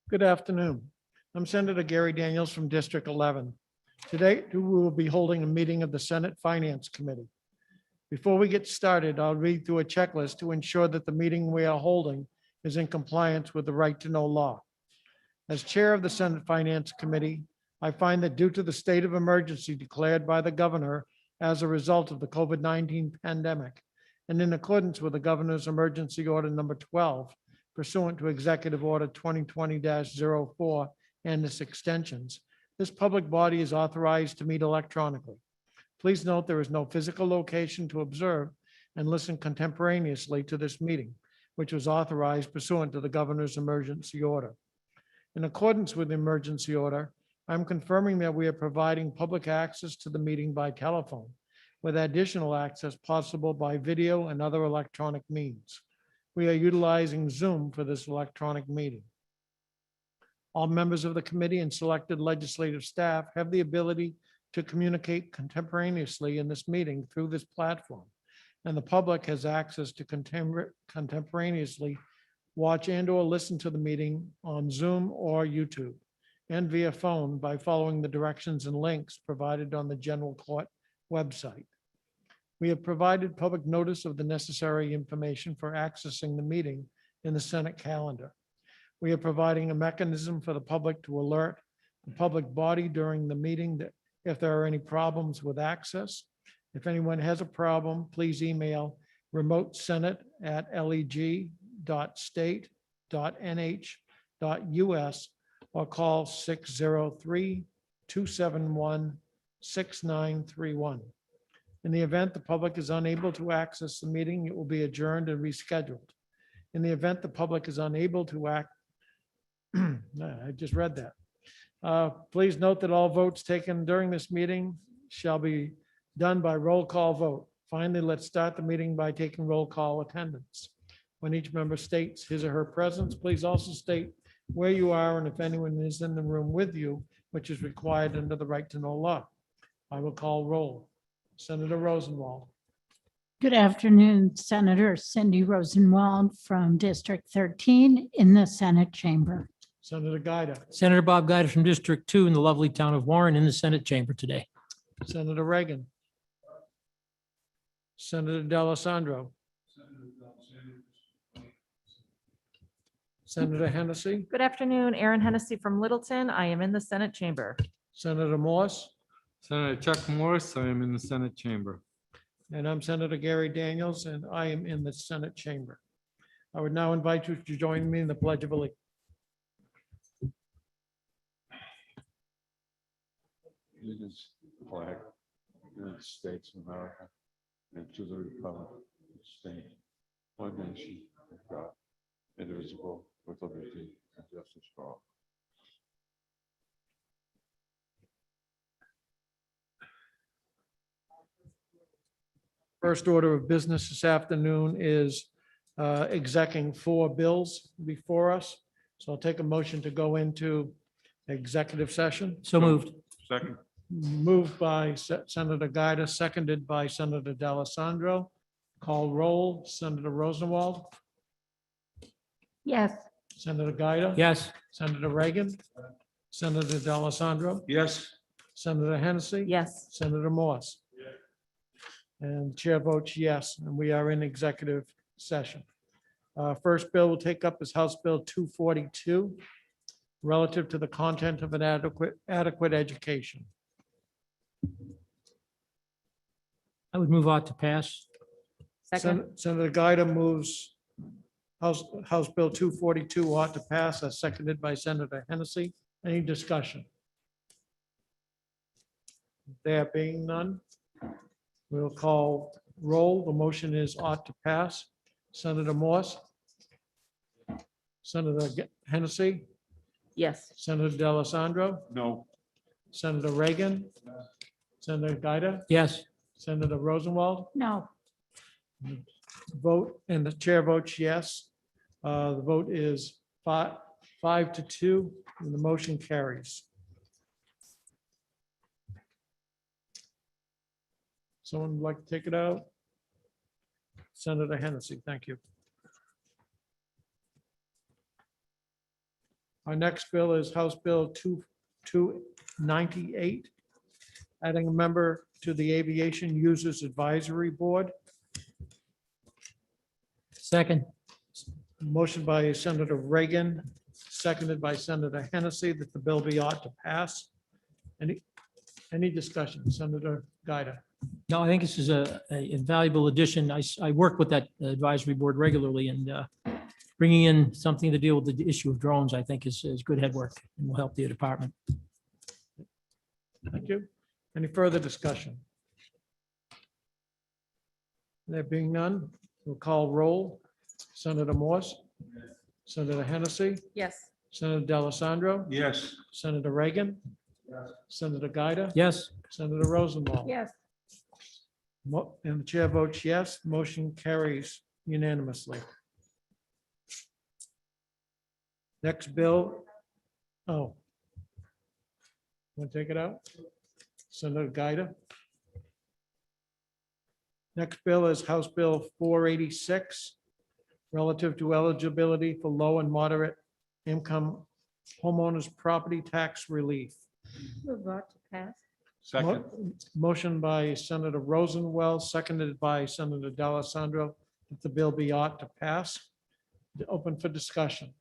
Good afternoon. I'm Senator Gary Daniels from District 11. Today, we will be holding a meeting of the Senate Finance Committee. Before we get started, I'll read through a checklist to ensure that the meeting we are holding is in compliance with the right to know law. As Chair of the Senate Finance Committee, I find that due to the state of emergency declared by the governor as a result of the COVID-19 pandemic, and in accordance with the governor's emergency order number 12, pursuant to Executive Order 2020-04 and its extensions, this public body is authorized to meet electronically. Please note there is no physical location to observe and listen contemporaneously to this meeting, which was authorized pursuant to the governor's emergency order. In accordance with the emergency order, I'm confirming that we are providing public access to the meeting by telephone, with additional access possible by video and other electronic means. We are utilizing Zoom for this electronic meeting. All members of the committee and selected legislative staff have the ability to communicate contemporaneously in this meeting through this platform, and the public has access to contemporaneously watch and/or listen to the meeting on Zoom or YouTube, and via phone by following the directions and links provided on the General Court website. We have provided public notice of the necessary information for accessing the meeting in the Senate calendar. We are providing a mechanism for the public to alert the public body during the meeting that if there are any problems with access. If anyone has a problem, please email remotesenate@leg.state.nh.us or call 603-271-6931. In the event the public is unable to access the meeting, it will be adjourned and rescheduled. In the event the public is unable to I just read that. Please note that all votes taken during this meeting shall be done by roll call vote. Finally, let's start the meeting by taking roll call attendance. When each member states his or her presence, please also state where you are and if anyone is in the room with you, which is required under the right to know law. I will call roll. Senator Rosenwald. Good afternoon, Senator Cindy Rosenwald from District 13 in the Senate chamber. Senator Gaida. Senator Bob Guida from District 2 in the lovely town of Warren in the Senate chamber today. Senator Reagan. Senator D'Alessandro. Senator Hennessy. Good afternoon, Erin Hennessy from Littleton. I am in the Senate chamber. Senator Morse. Senator Chuck Morris, I am in the Senate chamber. And I'm Senator Gary Daniels, and I am in the Senate chamber. I would now invite you to join me in the Pledge of Allegiance. Allegiance to the flag of the United States of America and to the republic which stands one nation of God, indivisible, with liberty and justice for all. First order of business this afternoon is executing 4 bills before us. So I'll take a motion to go into executive session. So moved. Second. Moved by Senator Gaida, seconded by Senator D'Alessandro. Call roll. Senator Rosenwald. Yes. Senator Gaida. Yes. Senator Reagan. Senator D'Alessandro. Yes. Senator Hennessy. Yes. Senator Morse. And the chair votes yes, and we are in executive session. First bill we'll take up is House Bill 242, relative to the content of an adequate education. I would move on to pass. Second. Senator Gaida moves House Bill 242 ought to pass, as seconded by Senator Hennessy. Any discussion? There being none, we'll call roll. The motion is ought to pass. Senator Morse. Senator Hennessy. Yes. Senator D'Alessandro. No. Senator Reagan. Senator Gaida. Yes. Senator Rosenwald. No. Vote, and the chair votes yes. The vote is 5-2, and the motion carries. Someone would like to take it out? Senator Hennessy, thank you. Our next bill is House Bill 2298, adding a member to the Aviation Users Advisory Board. Second. Motion by Senator Reagan, seconded by Senator Hennessy, that the bill be ought to pass. Any discussion? Senator Gaida. No, I think this is a invaluable addition. I work with that advisory board regularly, and bringing in something to deal with the issue of drones, I think is good head work and will help the department. Thank you. Any further discussion? There being none, we'll call roll. Senator Morse, Senator Hennessy, Yes. Senator D'Alessandro, Yes. Senator Reagan, Senator Gaida, Yes. Senator Rosenwald. Yes. And the chair votes yes, motion carries unanimously. Next bill. Oh. Want to take it out? Senator Gaida. Next bill is House Bill 486, relative to eligibility for low and moderate income homeowners property tax relief. Move ought to pass. Second. Motion by Senator Rosenwell, seconded by Senator D'Alessandro, that the bill be ought to pass. Open for discussion.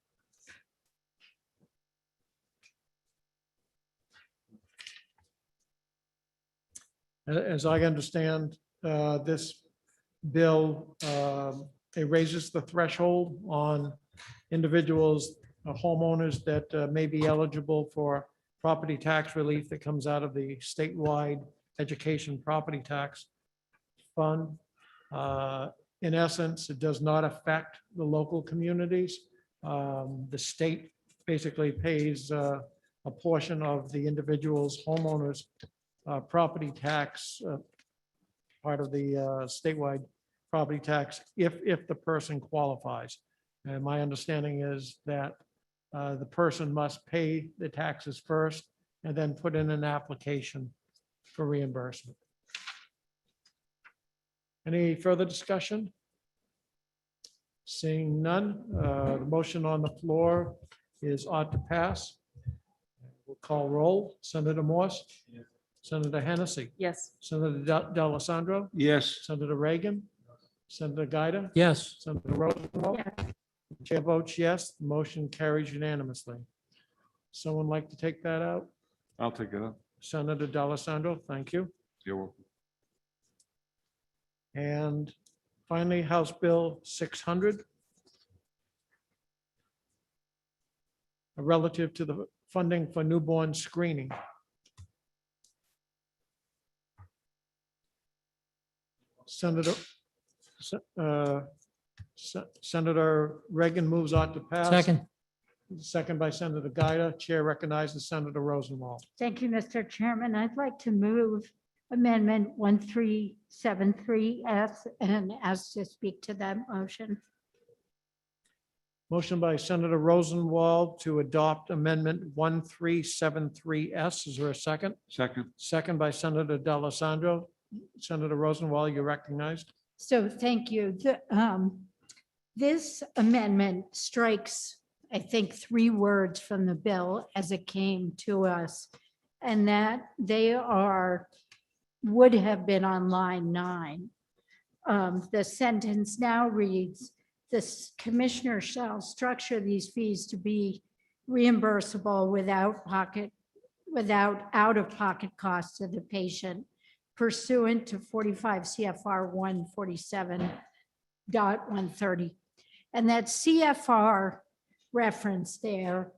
As I understand, this bill, it raises the threshold on individuals, homeowners that may be eligible for property tax relief that comes out of the statewide education property tax fund. In essence, it does not affect the local communities. The state basically pays a portion of the individual's homeowners property tax, part of the statewide property tax, if the person qualifies. And my understanding is that the person must pay the taxes first and then put in an application for reimbursement. Any further discussion? Seeing none, the motion on the floor is ought to pass. We'll call roll. Senator Morse. Senator Hennessy. Yes. Senator D'Alessandro. Yes. Senator Reagan. Senator Gaida. Yes. Senator Rosenwald. Chair votes yes, the motion carries unanimously. Someone like to take that out? I'll take it up. Senator D'Alessandro, thank you. You're welcome. And finally, House Bill 600. Relative to the funding for newborn screening. Senator Reagan moves on to pass. Second. Second by Senator Gaida. Chair recognizes Senator Rosenwald. Thank you, Mr. Chairman. I'd like to move Amendment 1373S and ask to speak to that motion. Motion by Senator Rosenwald to adopt Amendment 1373S. Is there a second? Second. Second by Senator D'Alessandro. Senator Rosenwald, you're recognized. So thank you. This amendment strikes, I think, 3 words from the bill as it came to us, and that they would have been on line 9. The sentence now reads, "The commissioner shall structure these fees to be reimbursable without out-of-pocket costs to the patient pursuant to 45 CFR 147.130. And that CFR reference there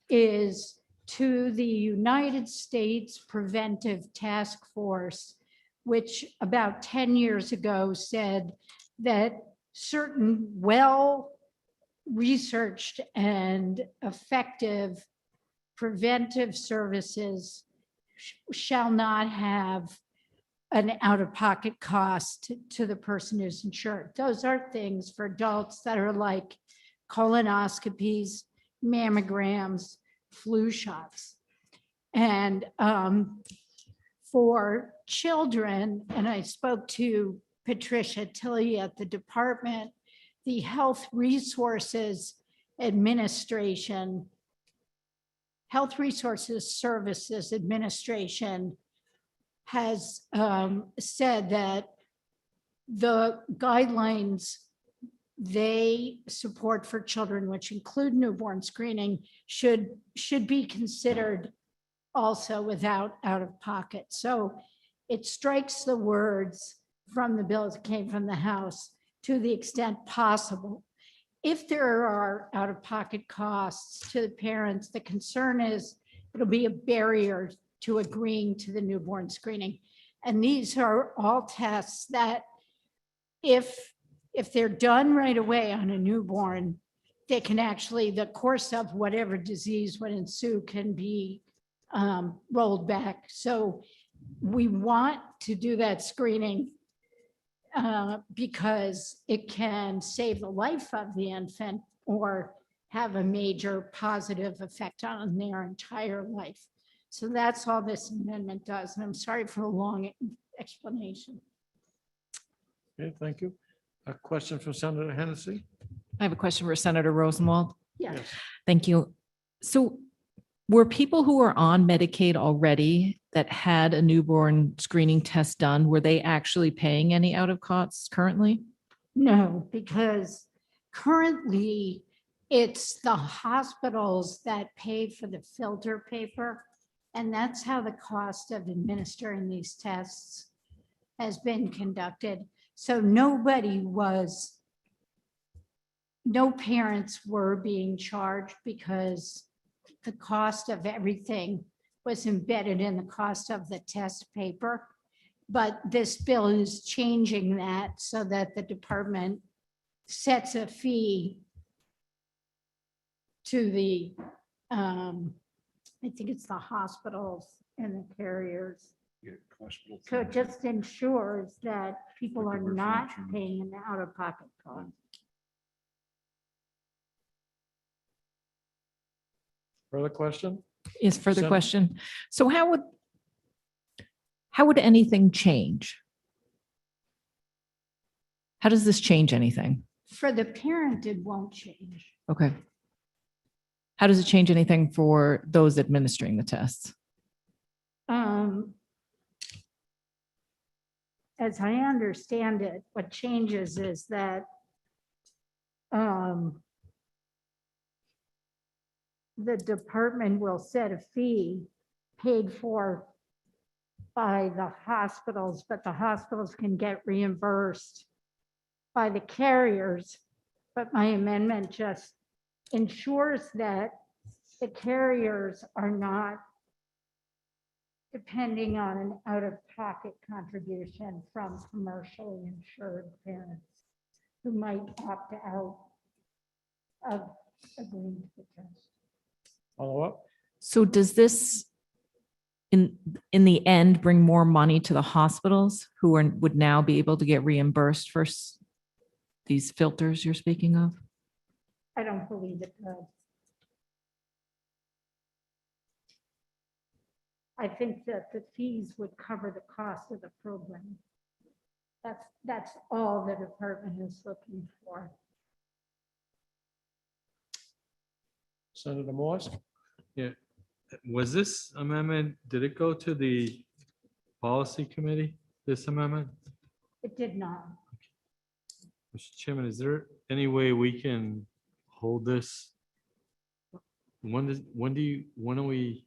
is to the United States Preventive Task Force, which about 10 years ago said that certain well-researched and effective preventive services shall not have an out-of-pocket cost to the person who's insured. Those are things for adults that are like colonoscopies, mammograms, flu shots. And for children, and I spoke to Patricia Tilley at the department, the Health Resources Administration Health Resources Services Administration has said that the guidelines they support for children, which include newborn screening, should be considered also without out-of-pocket. So it strikes the words from the bill that came from the House to the extent possible. If there are out-of-pocket costs to the parents, the concern is it'll be a barrier to agreeing to the newborn screening. And these are all tests that if they're done right away on a newborn, they can actually, the course of whatever disease would ensue can be rolled back. So we want to do that screening because it can save the life of the infant or have a major positive effect on their entire life. So that's all this amendment does. And I'm sorry for the long explanation. Okay, thank you. A question from Senator Hennessy? I have a question for Senator Rosenwald. Yeah. Thank you. So were people who were on Medicaid already that had a newborn screening test done, were they actually paying any out of costs currently? No, because currently it's the hospitals that pay for the filter paper. And that's how the cost of administering these tests has been conducted. So no parents were being charged because the cost of everything was embedded in the cost of the test paper. But this bill is changing that so that the department sets a fee to the, I think it's the hospitals and the carriers. So it just ensures that people are not paying an out-of-pocket cost. Further question? Is further Sen- question. So how would anything change? How does this change anything? For the parent, it won't change. Okay. How does it change anything for those administering the tests? As I understand it, what changes is that the department will set a fee paid for by the hospitals, but the hospitals can get reimbursed by the carriers. But my amendment just ensures that the carriers are not depending on an out-of-pocket contribution from commercially insured parents who might opt out of agreeing to the test. Follow up? So does this in the end bring more money to the hospitals who would now be able to get reimbursed for these filters you're speaking of? I don't believe it does. I think that the fees would cover the cost of the program. That's all the department is looking for. Senator Morse? Yeah, was this amendment, did it go to the policy committee, this amendment? It did not. Mr. Chairman, is there any way we can hold this? When are we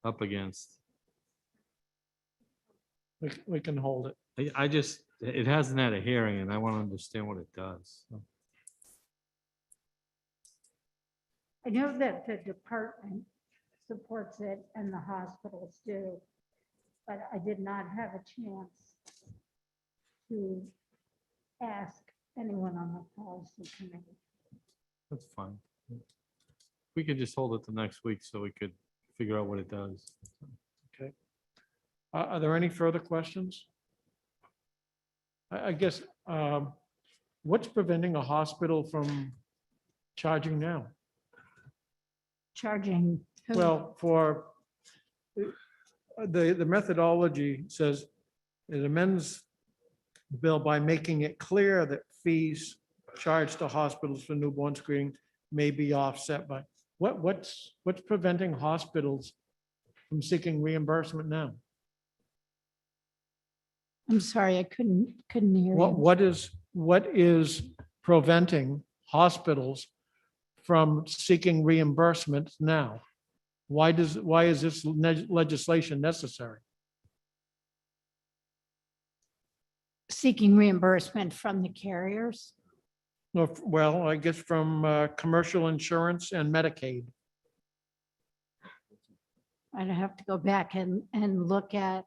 up against? We can hold it. I just, it hasn't had a hearing and I want to understand what it does. So, I know that the department supports it and the hospitals do, but I did not have a chance to ask anyone on the policy committee. that's fine. We could just hold it the next week so we could figure out what it does. Okay. Are there any further questions? I guess, what's preventing a hospital from charging now? Charging. who? Well, for the methodology says it amends the bill by making it clear that fees charged to hospitals for newborn screening may be offset by. What's preventing hospitals from seeking reimbursement now? I'm sorry, I couldn't hear you. What is preventing hospitals from seeking reimbursement now? Why is this legislation necessary? Seeking reimbursement from the carriers. Well, I guess from commercial insurance and Medicaid. I'd have to go back and look at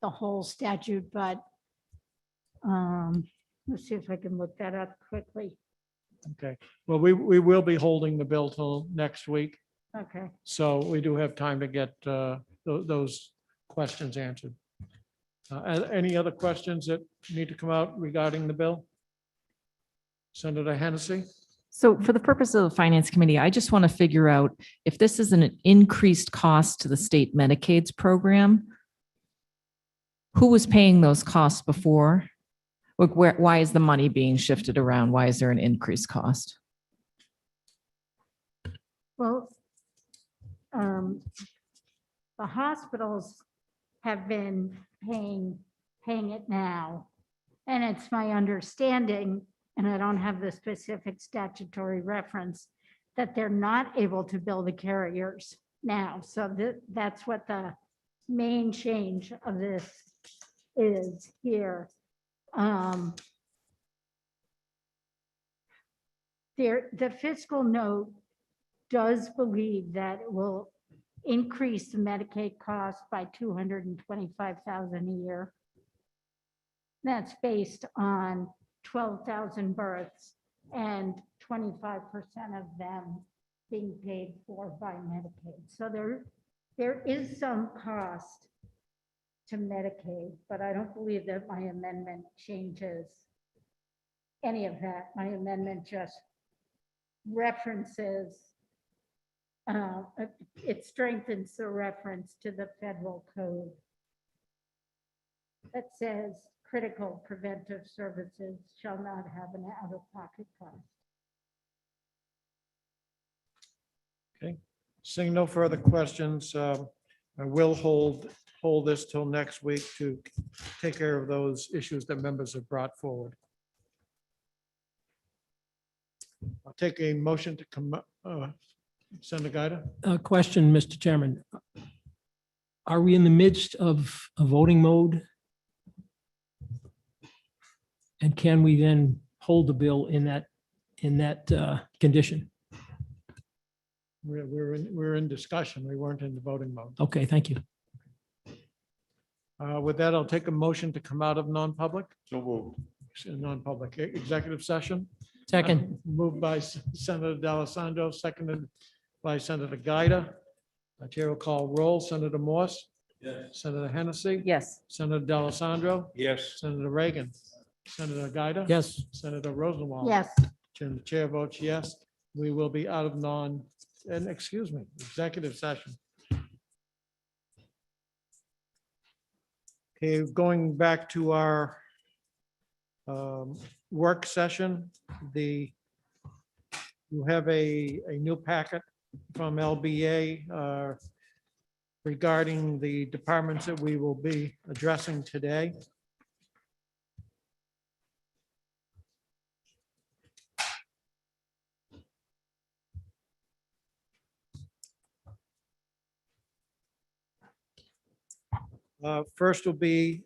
the whole statute, but let's see if I can look that up quickly. Okay, well, we will be holding the bill till next week, Okay. so we do have time to get those questions answered. Any other questions that need to come out regarding the bill? Senator Hennessy? So for the purpose of the Finance Committee, I just want to figure out if this is an increased cost to the state Medicaid's program, who was paying those costs before? Why is the money being shifted around? Why is there an increased cost? Well, the hospitals have been paying it now. And it's my understanding, and I don't have the specific statutory reference, that they're not able to bill the carriers now. So that's what the main change of this is here. The fiscal note does believe that it will increase the Medicaid cost by $225,000 a year. That's based on 12,000 births and 25% of them being paid for by Medicaid. So there is some cost to Medicaid, but I don't believe that my amendment changes any of that. My amendment just references, it strengthens the reference to the federal code that says critical preventive services shall not have an out-of-pocket cost. Okay, seeing no further questions, I will hold this till next week to take care of those issues that members have brought forward. I'll take a motion to come, Senator Gaida. Question, Mr. Chairman. Are we in the midst of a voting mode? And can we then hold the bill in that condition? We're in discussion. We weren't in the voting mode. Okay, thank you. With that, I'll take a motion to come out of non-public. So moved. Non-public executive session. Second, Moved by Senator D'Alessandro, seconded by Senator Gaida. Chair will call roll. Senator Morse. Yes. Senator Hennessy. Yes. Senator D'Alessandro. Yes. Senator Reagan. Senator Gaida. yes. Senator Rosenwald. Yes. The chair votes yes. We will be out of executive session. Okay, going back to our work session, you have a new packet from LBA regarding the departments that we will be addressing today. First will be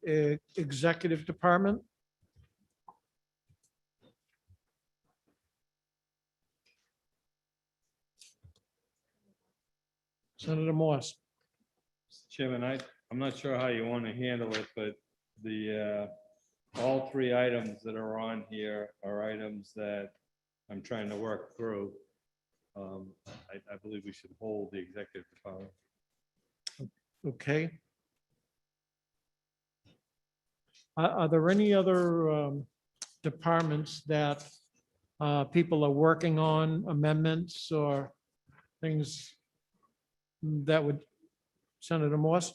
Executive Department. Senator Morse. Chairman, I'm not sure how you want to handle it, but all three items that are on here are items that I'm trying to work through. I believe we should hold the executive department. Okay. Are there any other departments that people are working on, amendments or things that would, Senator Morse?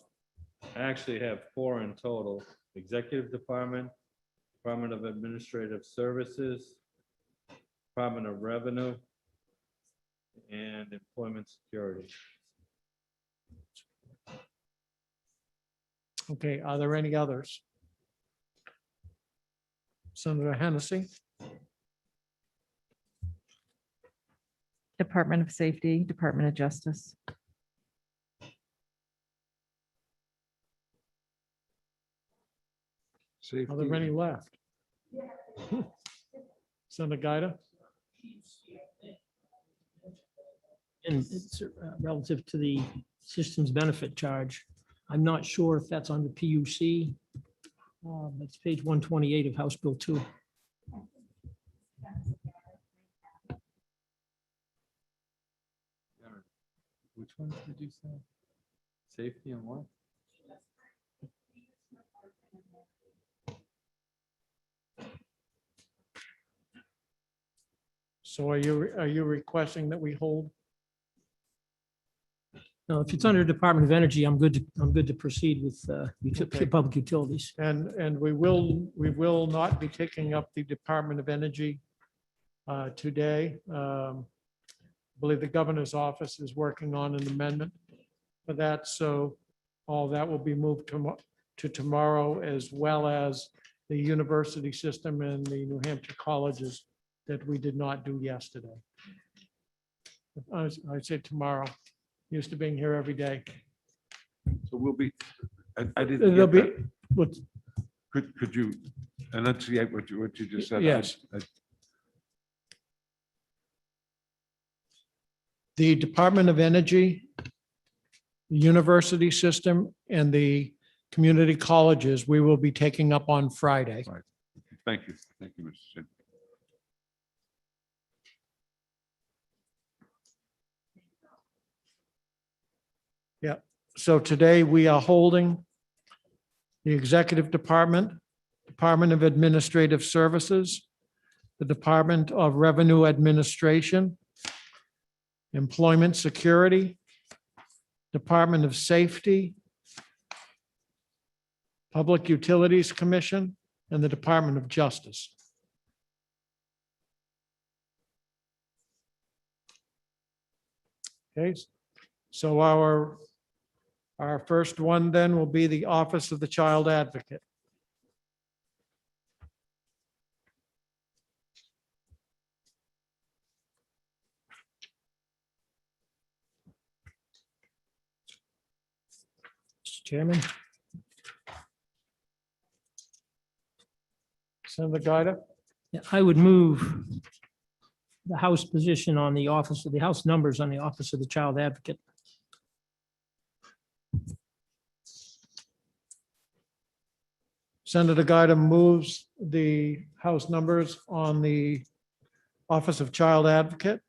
I actually have 4 in total: Executive Department, Department of Administrative Services, Department of Revenue, and employment security. Okay, are there any others? Senator Hennessy, Department of Safety, Department of Justice. are there any Safety, left? Senator Gaida, And it's relative to the systems benefit charge. I'm not sure if that's on the PUC. That's page 128 of House Bill 2. Which one did you say? Safety and what? so are you requesting that we hold? No, if it's under Department of Energy, I'm good to proceed with Okay. public utilities. And we will not be taking up the Department of Energy today. I believe the governor's office is working on an amendment for that, so all that will be moved to tomorrow, as well as the university system and the New Hampshire colleges that we did not do yesterday. I'd say tomorrow, used to being here every day. so we'll be, I didn't There'll get be, that. what- Could you enunciate what you just said? Yes. The Department of Energy, the university system, and the community colleges, we will be taking up on Friday. Thank you, Mr. Sid. So today we are holding the Executive Department, Department of Administrative Services, the Department of Revenue Administration, Employment Security, Department of Safety, Public Utilities Commission, and the Department of Justice. Okay, so our first one then will be the Office of the Child Advocate. Mr. Chairman, Senator Gaida, yeah, I would move the House position on the office of the House numbers on the Office of the Child Advocate. Senator Gaida moves the House numbers on the Office of Child Advocate.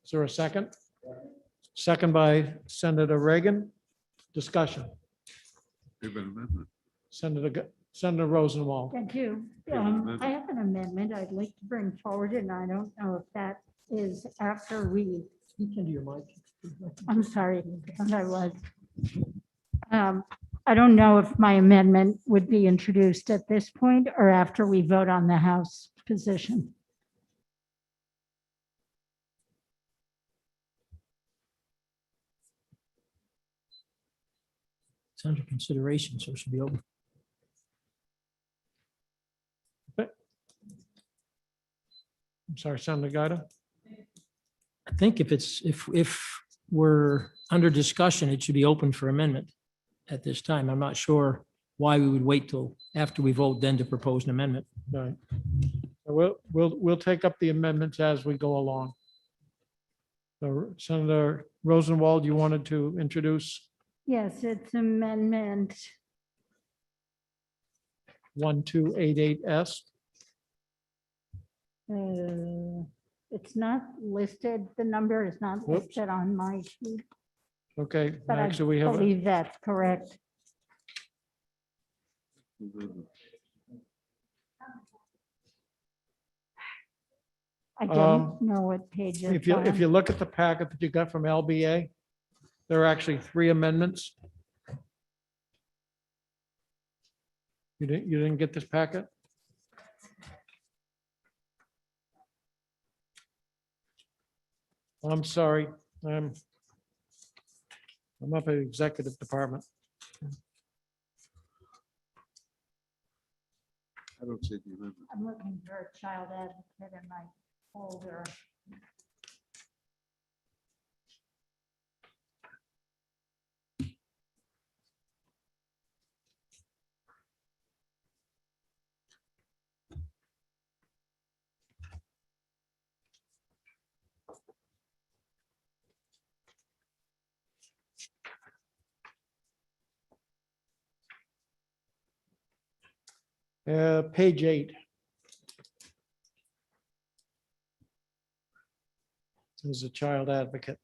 Is there a second? Second by Senator Reagan. Discussion. We have an amendment. Senator Rosenwald. Thank you. Yeah, amendment. I have an amendment I'd like to bring forward, and I don't know if that is after we, Speak into your mic. I'm sorry, I thought I was. I don't know if my amendment would be introduced at this point or after we vote on the House position. It's under consideration, so it should be open. I'm sorry, Senator Gaida. I think if we're under discussion, it should be open for amendment at this time. I'm not sure why we would wait till after we vote then to propose an amendment. Right. We'll take up the amendments as we go along. So Senator Rosenwald, you wanted to introduce Yes, it's amendment 1288S. It's not listed, the number is not Whoops. listed on my sheet, Okay, but I actually, we have, believe that's correct. I don't know what page if it's you on. look at the packet that you got from LBA, there are actually 3 amendments. You didn't get this packet? I'm sorry. I'm up at executive department. I don't see the amendment. I'm looking for a child advocate in my folder. Page 8. Is a child advocate.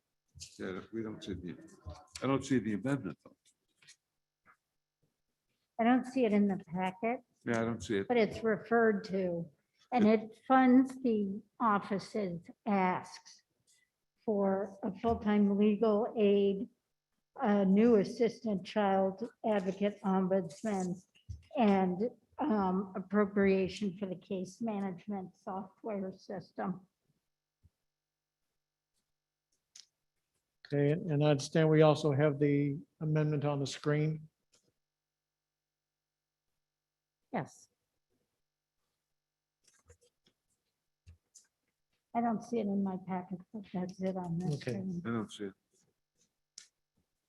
Yeah, we don't see the, I don't see the amendment though. I don't see it in the packet, Yeah, I don't see it. but it's referred to. And it funds the office's asks for a full-time legal aid, a new assistant child advocate ombudsman, and appropriation for the case management software system. Okay, and I understand we also have the amendment on the screen. Yes. I don't see it in my packet, but that's it on this Okay. screen. I don't see it.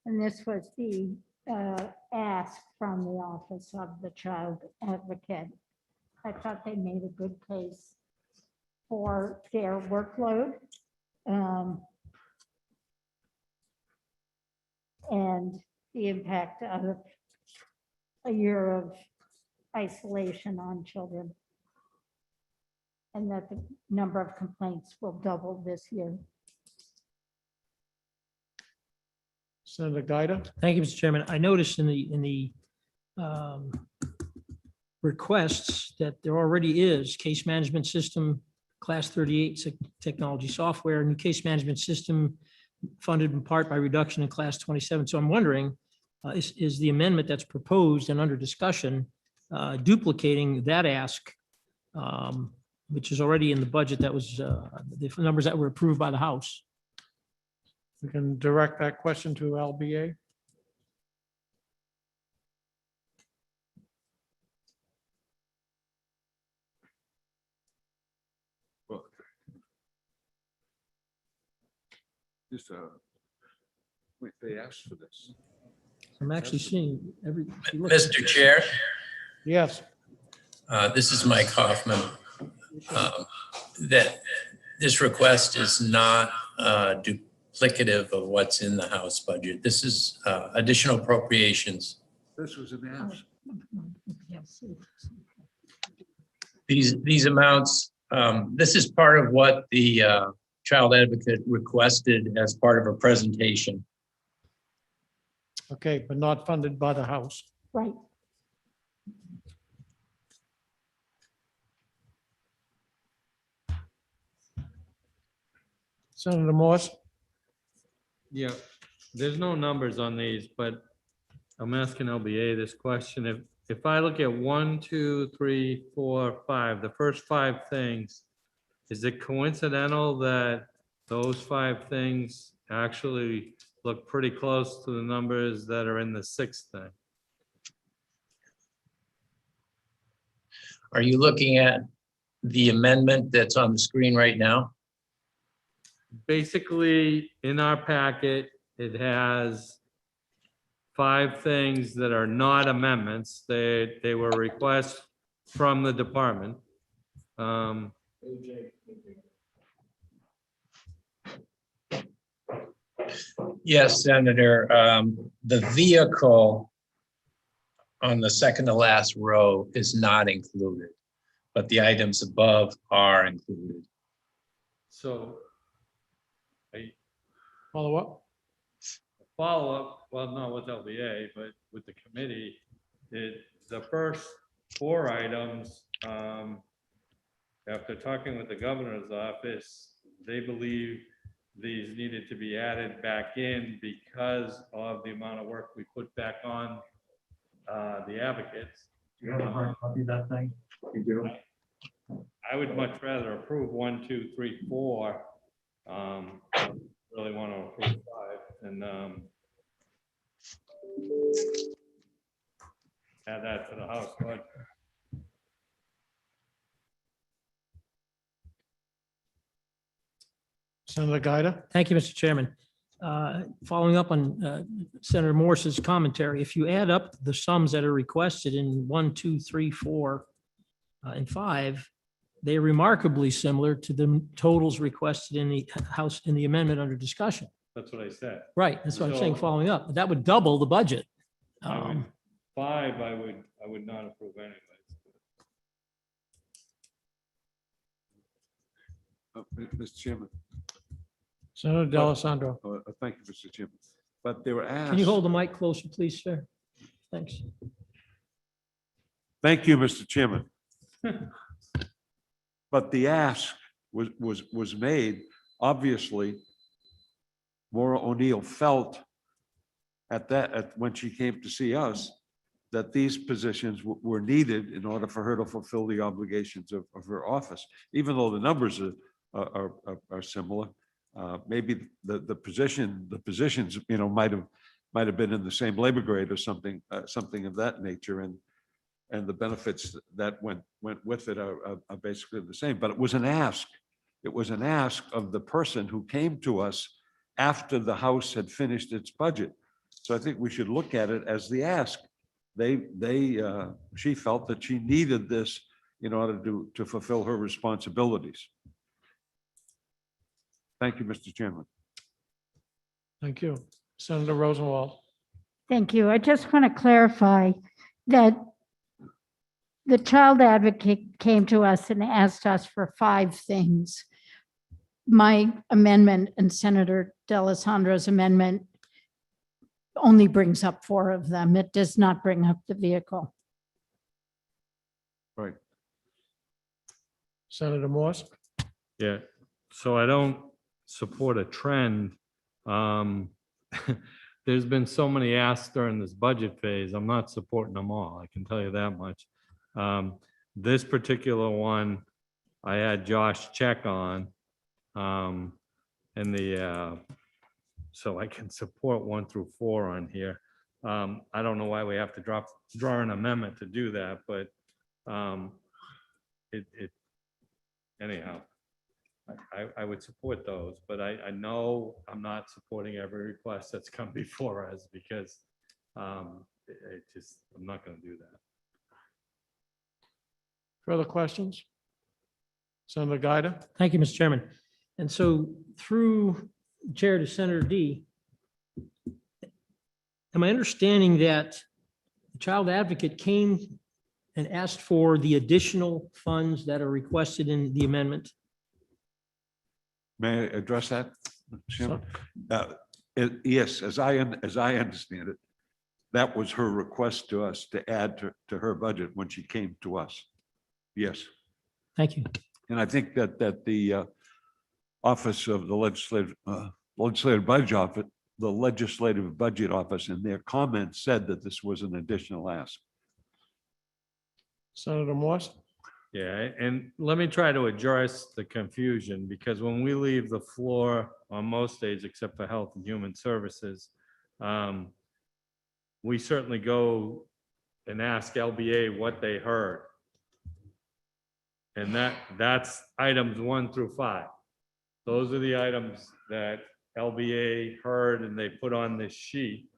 And this was the ask from the Office of the Child Advocate. I thought they made a good case for their workload. And the impact of a year of isolation on children. And that the number of complaints will double this year. Senator Gaida. Thank you, Mr. Chairman. I noticed in the requests that there already is case management system, class 38 technology software, new case management system funded in part by reduction in class 27. So I'm wondering, is the amendment that's proposed and under discussion duplicating that ask, which is already in the budget that was the numbers that were approved by the House? We can direct that question to LBA. Well, just, wait, they asked for this. I'm actually seeing every. if you look- Mr. Chair, Yes, this is Mike Hoffman. That this request is not duplicative of what's in the House budget. This is additional appropriations. This was an ask. These amounts, this is part of what the child advocate requested as part of her presentation. okay, but not funded by the House. Right. Senator Morse. Yeah, there's no numbers on these, but I'm asking LBA this question. If I look at 1, 2, 3, 4, 5, the first 5 things, is it coincidental that those 5 things actually look pretty close to the numbers that are in the 6th thing? Are you looking at the amendment that's on the screen right now? Basically, in our packet, it has 5 things that are not amendments. They were requests from the department. Yes, Senator. The vehicle on the second to last row is not included, but the items above are included. So Follow up. follow-up, well, not with LBA, but with the committee, the first 4 items, after talking with the governor's office, they believe these needed to be added back in because of the amount of work we put back on the advocates. You have a hard copy of that thing? You do? I would much rather approve 1, 2, 3, 4. really want to approve 5 and add that to the House budget. Senator Gaida. Thank you, Mr. Chairman. Following up on Senator Morse's commentary, if you add up the sums that are requested in 1, 2, 3, 4, and 5, they are remarkably similar to the totals requested in the House, in the amendment under discussion. That's what I said. Right, that's what I'm saying, So- following up. That would double the budget. I would- 5, I would not approve anyways. Mr. Chairman, Senator D'Alessandro. thank you, Mr. Chairman. But they were asked. Can you hold the mic closer, please, sir? Thanks. Thank you, Mr. Chairman. But the ask was made, obviously, Maura O'Neill felt when she came to see us, that these positions were needed in order for her to fulfill the obligations of her office, even though the numbers are similar. Maybe the positions, might have been in the same labor grade or something of that nature, and the benefits that went with it are basically the same. But it was an ask. It was an ask of the person who came to us after the House had finished its budget. So I think we should look at it as the ask. She felt that she needed this in order to fulfill her responsibilities. Thank you, Mr. Chairman. Thank you. Senator Rosenwald. Thank you. I just want to clarify that the child advocate came to us and asked us for 5 things. My amendment and Senator D'Alessandro's amendment only brings up 4 of them. It does not bring up the vehicle. Right. Senator Morse. Yeah, so I don't support a trend. There's been so many asks during this budget phase. I'm not supporting them all. I can tell you that much. This particular one, I had Josh check on. So I can support 1 through 4 on here. I don't know why we have to draw an amendment to do that, but anyhow, I would support those, but I know I'm not supporting every request that's come before us because I'm not going to do that. Further questions? Senator Gaida. Thank you, Mr. Chairman. And so through Chair to Senator D, am I understanding that the child advocate came and asked for the additional funds that are requested in the amendment? May I address that, Mr. Chairman? Yes, as I understand it, that was her request to us to add to her budget when she came to us. Yes. Thank you. And I think that the Office of the Legislative Budget Office in their comments said that this was an additional ask. Senator Morse. Yeah, and let me try to address the confusion, because when we leave the floor on most days, except for Health and Human Services, we certainly go and ask LBA what they heard. And that's items 1 through 5. Those are the items that LBA heard and they put on this sheet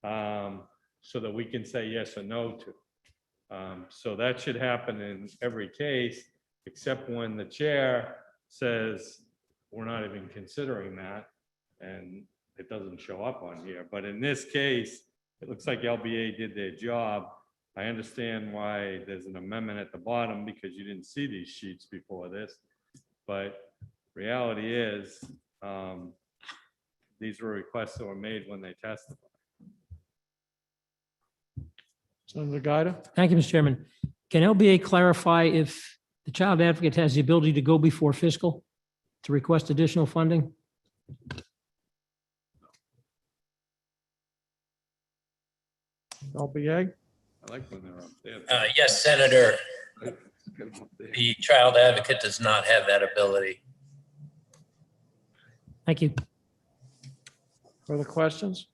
so that we can say yes or no to. So that should happen in every case, except when the chair says, we're not even considering that, and it doesn't show up on here. But in this case, it looks like LBA did their job. I understand why there's an amendment at the bottom, because you didn't see these sheets before this. But reality is, these were requests that were made when they testified. Senator Gaida. Thank you, Mr. Chairman. Can LBA clarify if the child advocate has the ability to go before fiscal to request additional funding? LBA. I like when they're up there. Yes, Senator, the child advocate does not have that ability. Thank you. Further questions?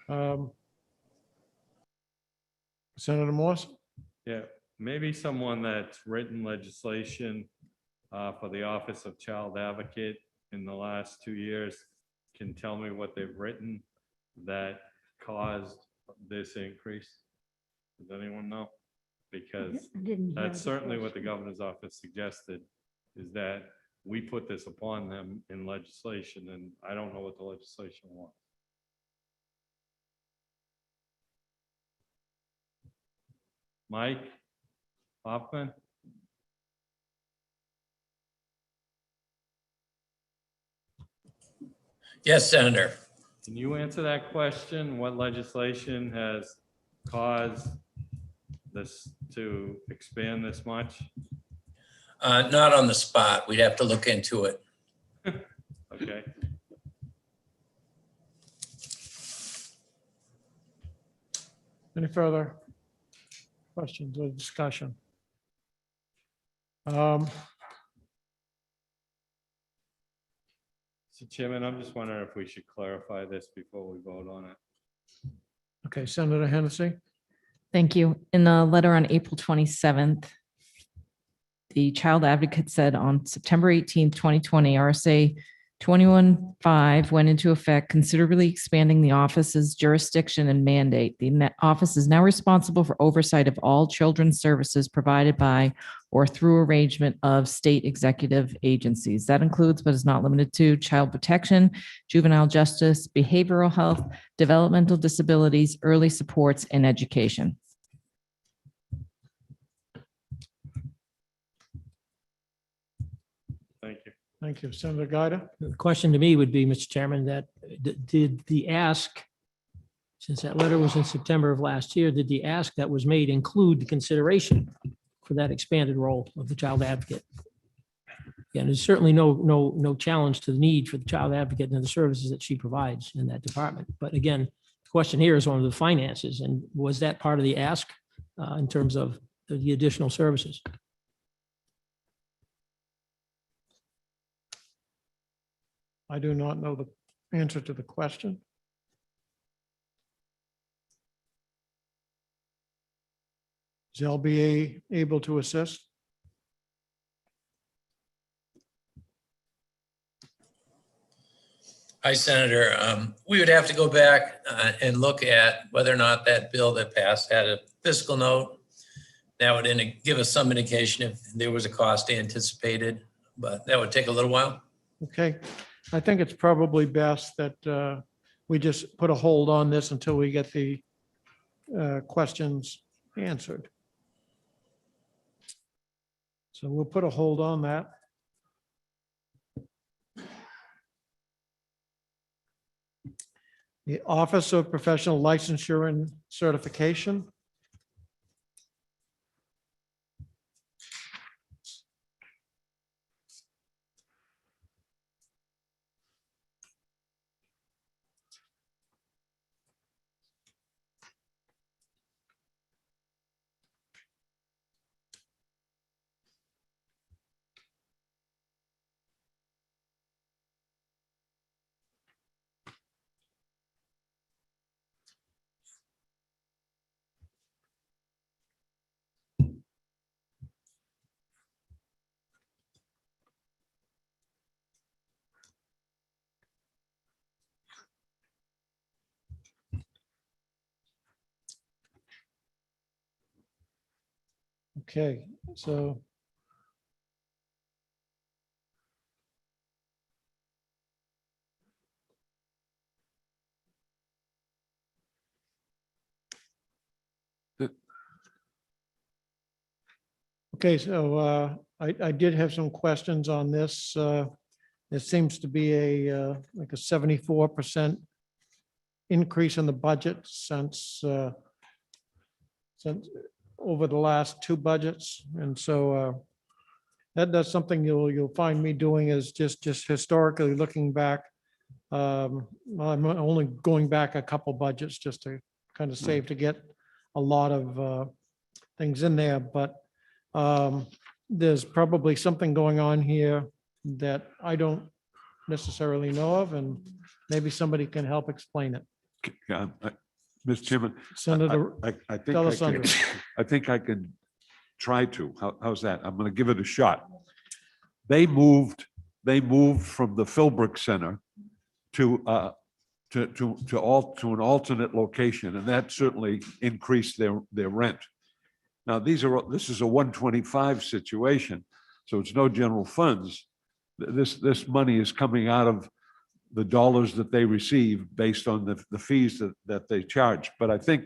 Senator Morse? Yeah, maybe someone that's written legislation for the Office of Child Advocate in the last 2 years can tell me what they've written that caused this increase. Does anyone know? Because I didn't hear that's the certainly what the question. governor's office suggested, is that we put this upon them in legislation, and I don't know what the legislation was. Mike Hoffman? Yes, Senator. Can you answer that question? What legislation has caused this to expand this much? Not on the spot. We'd have to look into it. Okay, Any further questions or discussion? so Chairman, I'm just wondering if we should clarify this before we vote on it. Okay, Senator Hennessy? Thank you. In the letter on April 27th, the child advocate said on September 18th, 2020, RSA 21.5 went into effect, considerably expanding the office's jurisdiction and mandate. The office is now responsible for oversight of all children's services provided by or through arrangement of state executive agencies. That includes, but is not limited to, child protection, juvenile justice, behavioral health, developmental disabilities, early supports, and education. Thank you. Thank you. Senator Gaida? The question to me would be, Mr. Chairman, that did the ask, since that letter was in September of last year, did the ask that was made include the consideration for that expanded role of the child advocate? And there's certainly no challenge to the need for the child advocate and the services that she provides in that department. But again, the question here is on the finances, and was that part of the ask in terms of the additional services? I do not know the answer to the question. Is LBA able to assist? Hi, Senator. We would have to go back and look at whether or not that bill that passed had a fiscal note. That would give us some indication if there was a cost anticipated, but that would take a little while. Okay, I think it's probably best that we just put a hold on this until we get the questions answered. So we'll put a hold on that. The Office of Professional Licensure and Certification. Okay, so okay, so I did have some questions on this. There seems to be like a 74% increase in the budget since over the last two budgets. And so that's something you'll find me doing is just historically looking back. I'm only going back a couple budgets just to kind of save to get a lot of things in there, but there's probably something going on here that I don't necessarily know of, and maybe somebody can help explain it. Mr. Chairman, Senator I think I can, D'Alessandro. I think I can try to. How's that? I'm going to give it a shot. They moved from the Philbrook Center to an alternate location, and that certainly increased their rent. Now, this is a 125 situation, so it's no general funds. This money is coming out of the dollars that they receive based on the fees that they charge. But I think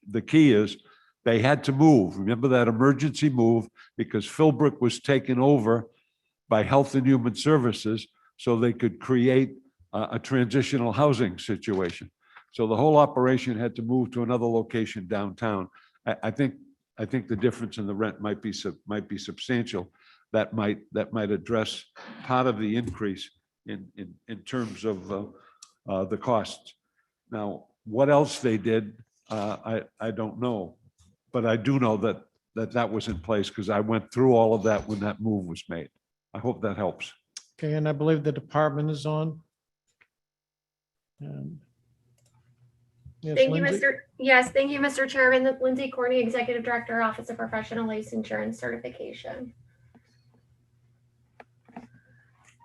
the key is they had to move. Remember that emergency move, because Philbrook was taken over by Health and Human Services so they could create a transitional housing situation. So the whole operation had to move to another location downtown. I think the difference in the rent might be substantial. That might address part of the increase in terms of the costs. Now, what else they did, I don't know, but I do know that was in place because I went through all of that when that move was made. I hope that helps. Okay, and I believe the department is on. And- Yes, Thank you, Lindsay? Thank you, Mr. Chairman. Lindsay Corney, Executive Director, Office of Professional Licensure and Certification.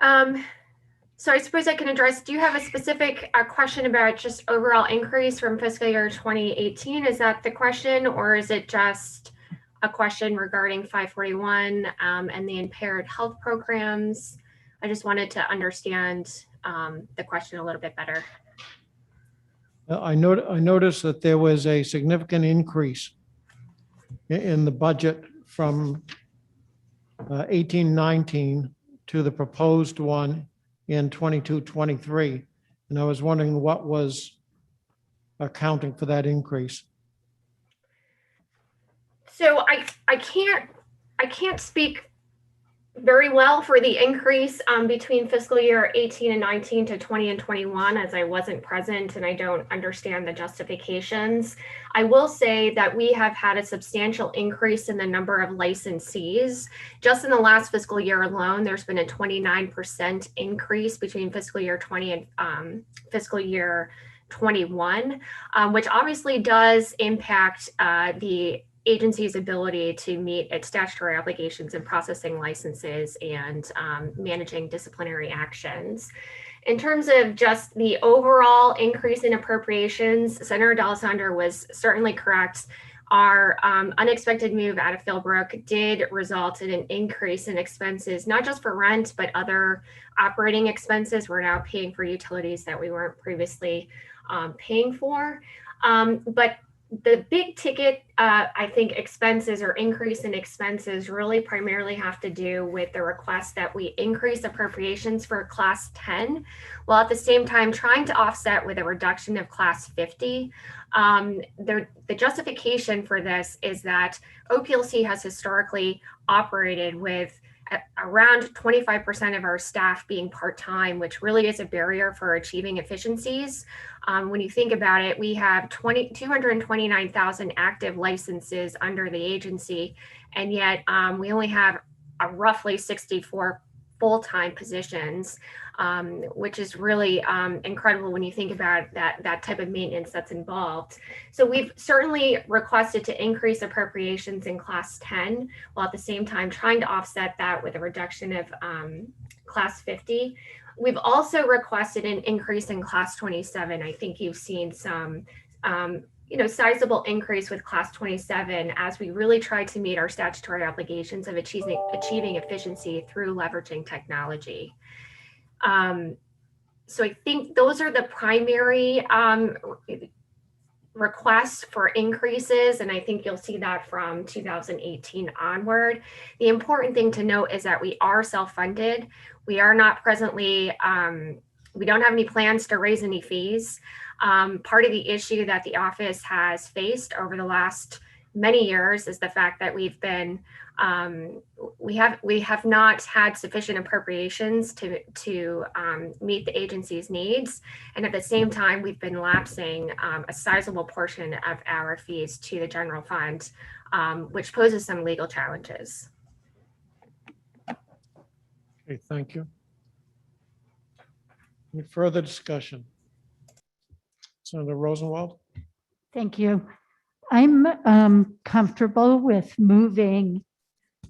So I suppose I can address, do you have a specific question about just overall increase from fiscal year 2018? Is that the question, or is it just a question regarding 541 and the impaired health programs? I just wanted to understand the question a little bit better. I noticed that there was a significant increase in the budget from 18-19 to the proposed one in 22-23. And I was wondering what was accounting for that increase. So I can't speak very well for the increase between fiscal year 18 and 19 to 20 and 21, as I wasn't present and I don't understand the justifications. I will say that we have had a substantial increase in the number of licensees. Just in the last fiscal year alone, there's been a 29% increase between fiscal year 20 and fiscal year 21, which obviously does impact the agency's ability to meet its statutory obligations in processing licenses and managing disciplinary actions. In terms of just the overall increase in appropriations, Senator D'Alessandro was certainly correct. Our unexpected move out of Philbrook did result in an increase in expenses, not just for rent, but other operating expenses. We're now paying for utilities that we weren't previously paying for. But the big ticket, I think, expenses or increase in expenses really primarily have to do with the request that we increase appropriations for class 10, while at the same time trying to offset with a reduction of class 50. The justification for this is that OPLC has historically operated with around 25% of our staff being part-time, which really is a barrier for achieving efficiencies. When you think about it, we have 229,000 active licenses under the agency, and yet we only have roughly 64 full-time positions, which is really incredible when you think about that type of maintenance that's involved. So we've certainly requested to increase appropriations in class 10, while at the same time trying to offset that with a reduction of class 50. We've also requested an increase in class 27. I think you've seen some sizable increase with class 27 as we really try to meet our statutory obligations of achieving efficiency through leveraging technology. So I think those are the primary requests for increases, and I think you'll see that from 2018 onward. The important thing to note is that we are self-funded. We are not presently, we don't have any plans to raise any fees. Part of the issue that the office has faced over the last many years is the fact that we've been we have not had sufficient appropriations to meet the agency's needs, and at the same time we've been lapsing a sizable portion of our fees to the general fund, which poses some legal challenges. Okay, thank you. Any further discussion? Senator Rosenwald? Thank you. I'm comfortable with moving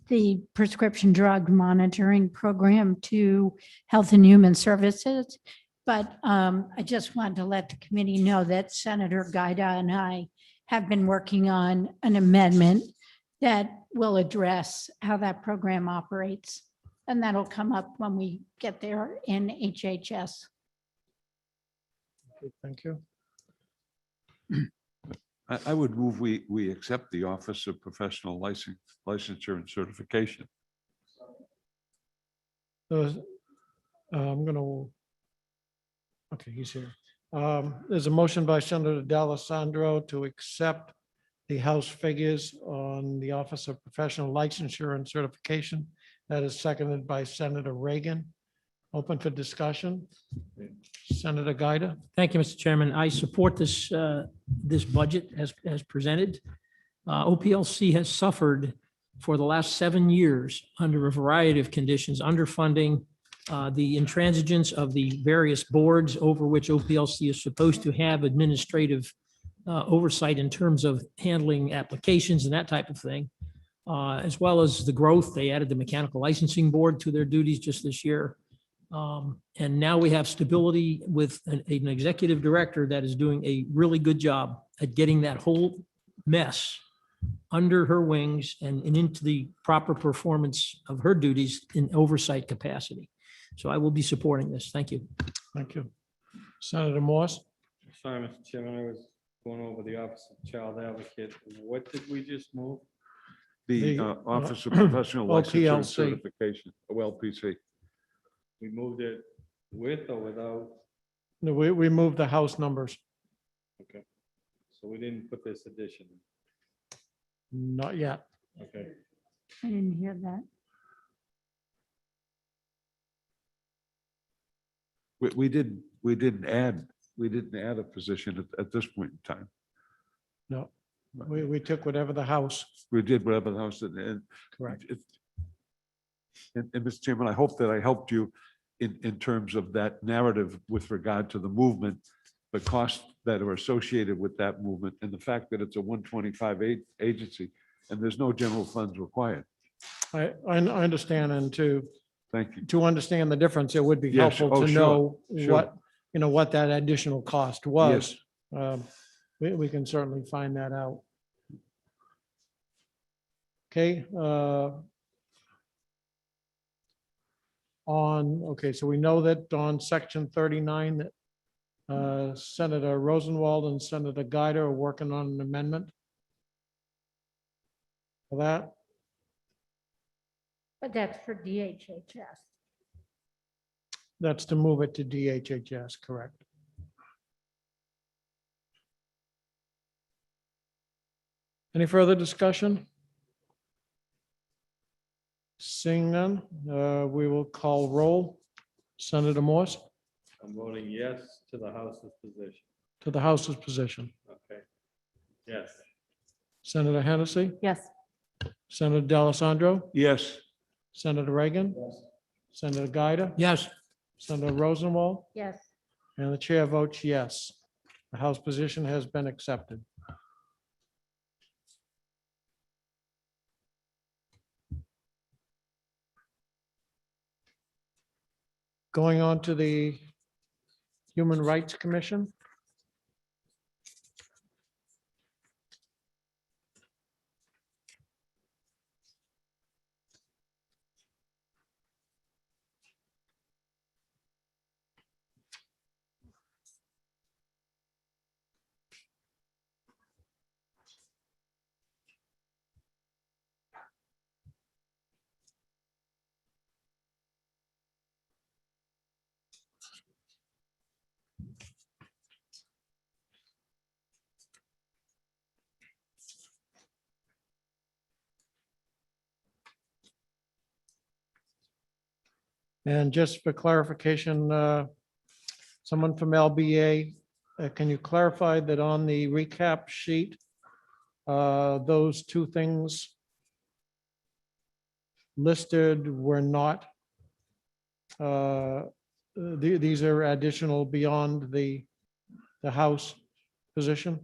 the prescription drug monitoring program to Health and Human Services. But I just wanted to let the committee know that Senator Gaida and I have been working on an amendment that will address how that program operates. And that'll come up when we get there in HHS. Okay, thank you. I would move we accept the Office of Professional Licensure and Certification. I'm gonna. Okay, he's here. There's a motion by Senator D'Alessandro to accept the House figures on the Office of Professional Licensure and Certification. That is seconded by Senator Reagan. Open for discussion. Senator Gaida. Thank you, Mr. Chairman. I support this, this budget as presented. OPLC has suffered for the last 7 years under a variety of conditions, underfunding, the intransigence of the various boards over which OPLC is supposed to have administrative oversight in terms of handling applications and that type of thing, as well as the growth. They added the Mechanical Licensing Board to their duties just this year. And now we have stability with an executive director that is doing a really good job at getting that whole mess under her wings and into the proper performance of her duties in oversight capacity. So I will be supporting this. Thank you. Thank you. Senator Morse. Sorry, Mr. Chairman, I was going over the Office of Child Advocate. What did we just move? The The, Office of Professional Licensure and OPLC. Certification, OLPC. We moved it with or without? No, we moved the House numbers. Okay. So we didn't put this addition. Not yet. Okay. I didn't hear that. We didn't add a position at this point in time. No, we took whatever the House. We did whatever the House did. And Correct. And Mr. Chairman, I hope that I helped you in terms of that narrative with regard to the movement, the costs that are associated with that movement, and the fact that it's a 125 agency and there's no general funds required. I understand, and Thank you. to understand the difference, it would be Yes. helpful Oh, to sure. know Sure. what that additional cost was. We can certainly find that out. Okay. So we know that on section 39, that Senator Rosenwald and Senator Gaida are working on an amendment for that. But that's for DHHS. That's to move it to DHHS, correct? Any further discussion? Seeing none, we will call roll. Senator Morse I'm voting yes to the House's position. to the House's position. Okay. Yes. Senator Hennessy, Yes. Senator D'Alessandro, Yes. Senator Reagan, Senator Gaida, Yes. Senator Rosenwald, Yes. and the chair votes yes. The House position has been accepted. Going on to the Human Rights Commission. And just for clarification, someone from LBA, can you clarify that on the recap sheet, those two things listed were not these are additional beyond the House position?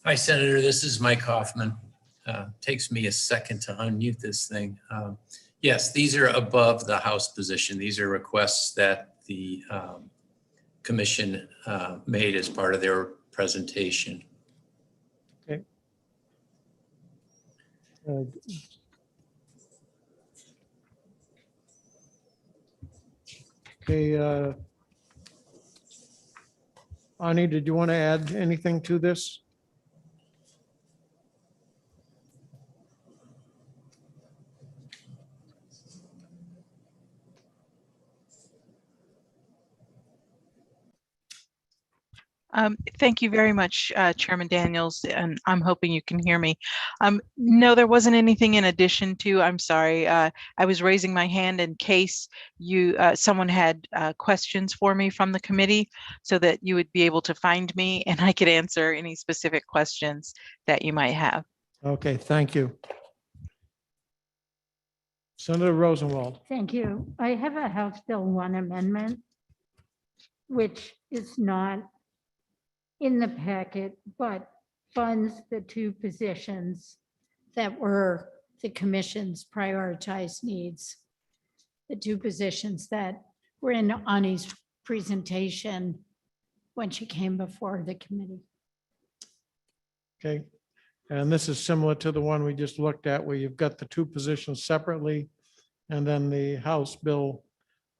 Hi, Senator. This is Mike Hoffman. Takes me a second to unmute this thing. Yes, these are above the House position. These are requests that the commission made as part of their presentation. Uh, Okay, Ani, did you want to add anything to this? Thank you very much, Chairman Daniels, and I'm hoping you can hear me. No, there wasn't anything in addition to, I'm sorry. I was raising my hand in case someone had questions for me from the committee so that you would be able to find me and I could answer any specific questions that you might have. Okay, thank you. Senator Rosenwald. Thank you. I have a House Bill 1 amendment, which is not in the packet, but funds the two positions that were the commission's prioritized needs. The two positions that were in Ani's presentation when she came before the committee. Okay, and this is similar to the one we just looked at where you've got the two positions separately and then the House Bill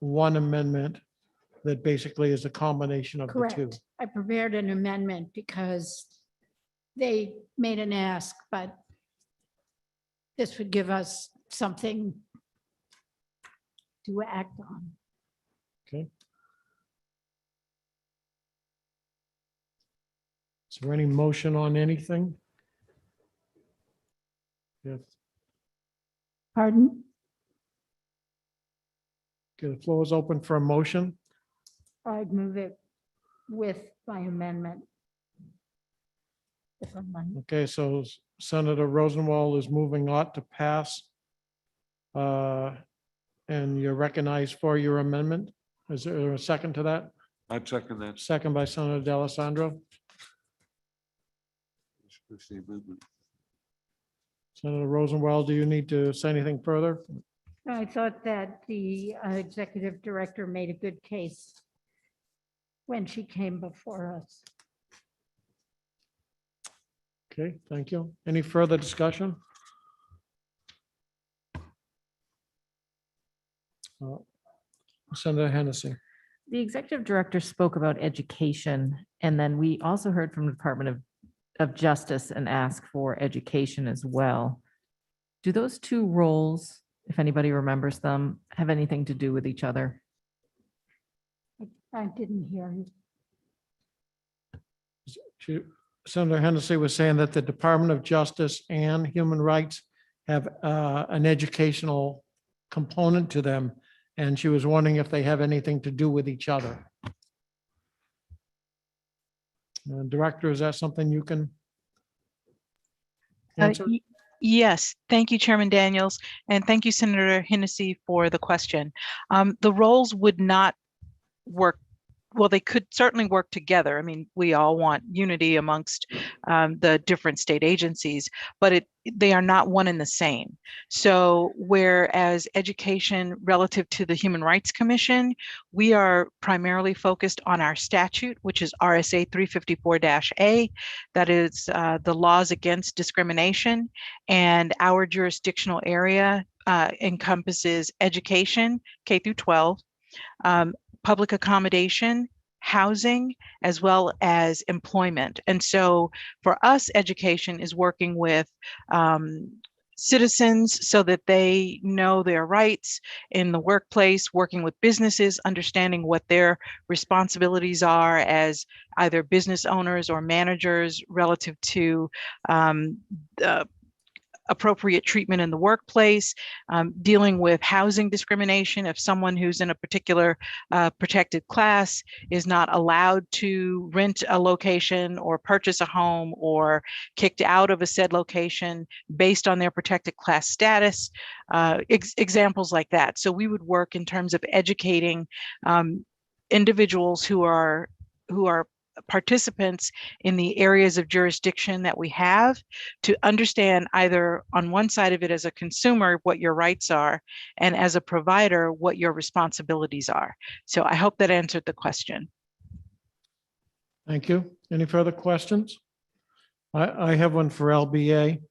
1 amendment that basically is a combination of the two. Correct. I prepared an amendment because they made an ask, but this would give us something to act on. Okay. Is there any motion on anything? Yes. Pardon? Okay, the floor is open for a motion. I'd move it with my amendment. If I'm on- Okay, so Senator Rosenwald is moving ought to pass. And you're recognized for your amendment. Is there a second to that? I'd second that. Second by Senator D'Alessandro. Senator Rosenwald, do you need to say anything further? I thought that the executive director made a good case when she came before us. Okay, thank you. Any further discussion? Senator Hennessy. The executive director spoke about education, and then we also heard from the Department of Justice and asked for education as well. Do those two roles, if anybody remembers them, have anything to do with each other? I didn't hear you. Senator Hennessy was saying that the Department of Justice and Human Rights have an educational component to them, and she was wondering if they have anything to do with each other. Director, is that something you can answer? Yes, thank you, Chairman Daniels, and thank you, Senator Hennessy, for the question. The roles would not work. Well, they could certainly work together. I mean, we all want unity amongst the different state agencies, but they are not one and the same. So whereas education relative to the Human Rights Commission, we are primarily focused on our statute, which is RSA 354-A, that is the laws against discrimination, and our jurisdictional area encompasses education, K through 12, public accommodation, housing, as well as employment. And so for us, education is working with citizens so that they know their rights in the workplace, working with businesses, understanding what their responsibilities are as either business owners or managers relative to appropriate treatment in the workplace, dealing with housing discrimination. If someone who's in a particular protected class is not allowed to rent a location or purchase a home or kicked out of a said location based on their protected class status, examples like that. So we would work in terms of educating individuals who are participants in the areas of jurisdiction that we have to understand either on one side of it as a consumer what your rights are and as a provider what your responsibilities are. So I hope that answered the question. Thank you. Any further questions? I have one for LBA.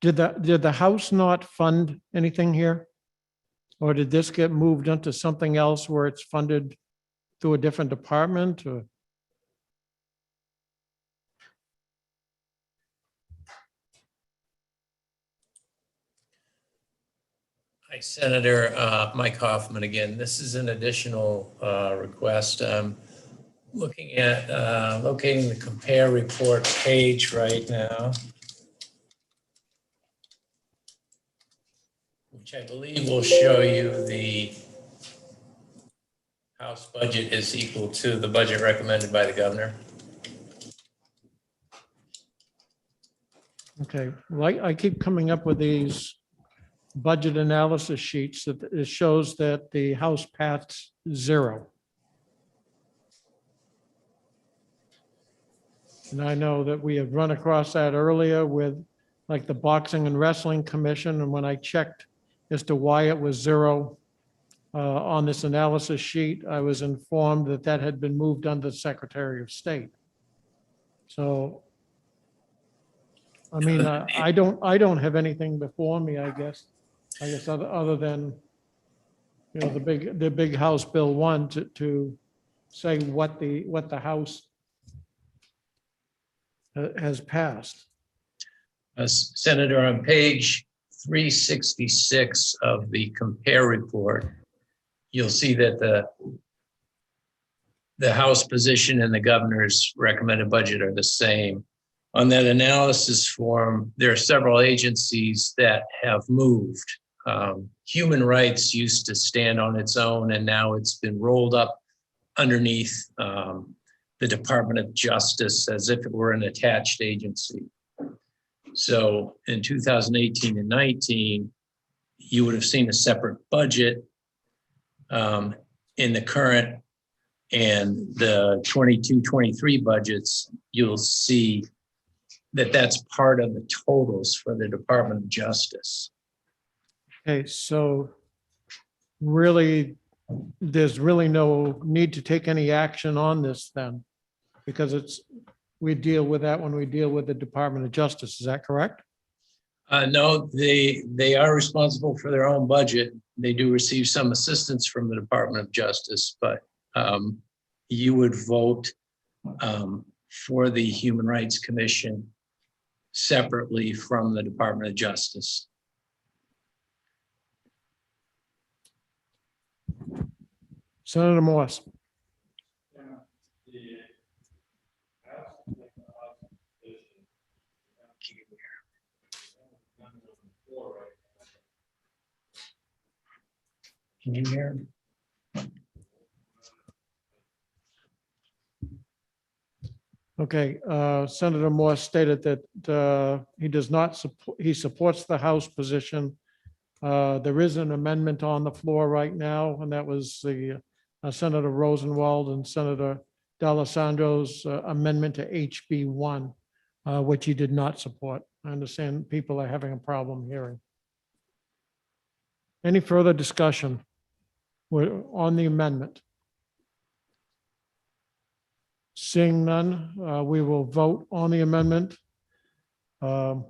Did the House not fund anything here? Or did this get moved into something else where it's funded through a different department or? Hi, Senator Mike Hoffman again. This is an additional request. Looking at locating the compare report page right now, which I believe will show you the House budget is equal to the budget recommended by the governor. Okay, well, I keep coming up with these budget analysis sheets that it shows that the House passed 0. And I know that we have run across that earlier with like the Boxing and Wrestling Commission. And when I checked as to why it was 0 on this analysis sheet, I was informed that that had been moved under the Secretary of State. So, I mean, I don't have anything before me, I guess other than, you know, the big House Bill 1 to say what the House has passed. Senator, on page 366 of the compare report, you'll see that the House position and the governor's recommended budget are the same. On that analysis form, there are several agencies that have moved. Human rights used to stand on its own, and now it's been rolled up underneath the Department of Justice as if it were an attached agency. So in 2018 and 19, you would have seen a separate budget in the current and the 22-23 budgets. You'll see that that's part of the totals for the Department of Justice. Okay, so really, there's really no need to take any action on this then, because we deal with that when we deal with the Department of Justice. Is that correct? No, they are responsible for their own budget. They do receive some assistance from the Department of Justice, but you would vote for the Human Rights Commission separately from the Department of Justice. Senator Morse. Can you hear? Okay, Senator Morse stated that he does not support, he supports the House position. There is an amendment on the floor right now, and that was the Senator Rosenwald and Senator D'Alessandro's amendment to HB 1, which he did not support. I understand people are having a problem hearing. Any further discussion on the amendment? Seeing none, we will vote on the amendment. We'll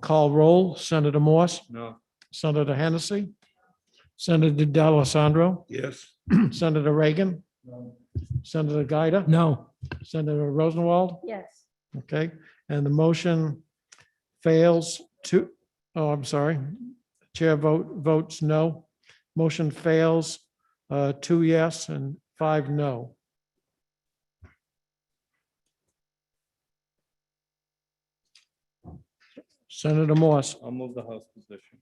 call roll. Senator Morse, No. Senator Hennessy, Senator D'Alessandro, Yes. Senator Reagan, Senator Gaida, No. Senator Rosenwald. Yes. Okay, and the motion fails to, oh, I'm sorry. Chair votes no. Motion fails, 2 yes and 5 no. Senator Morse. I'll move the House position.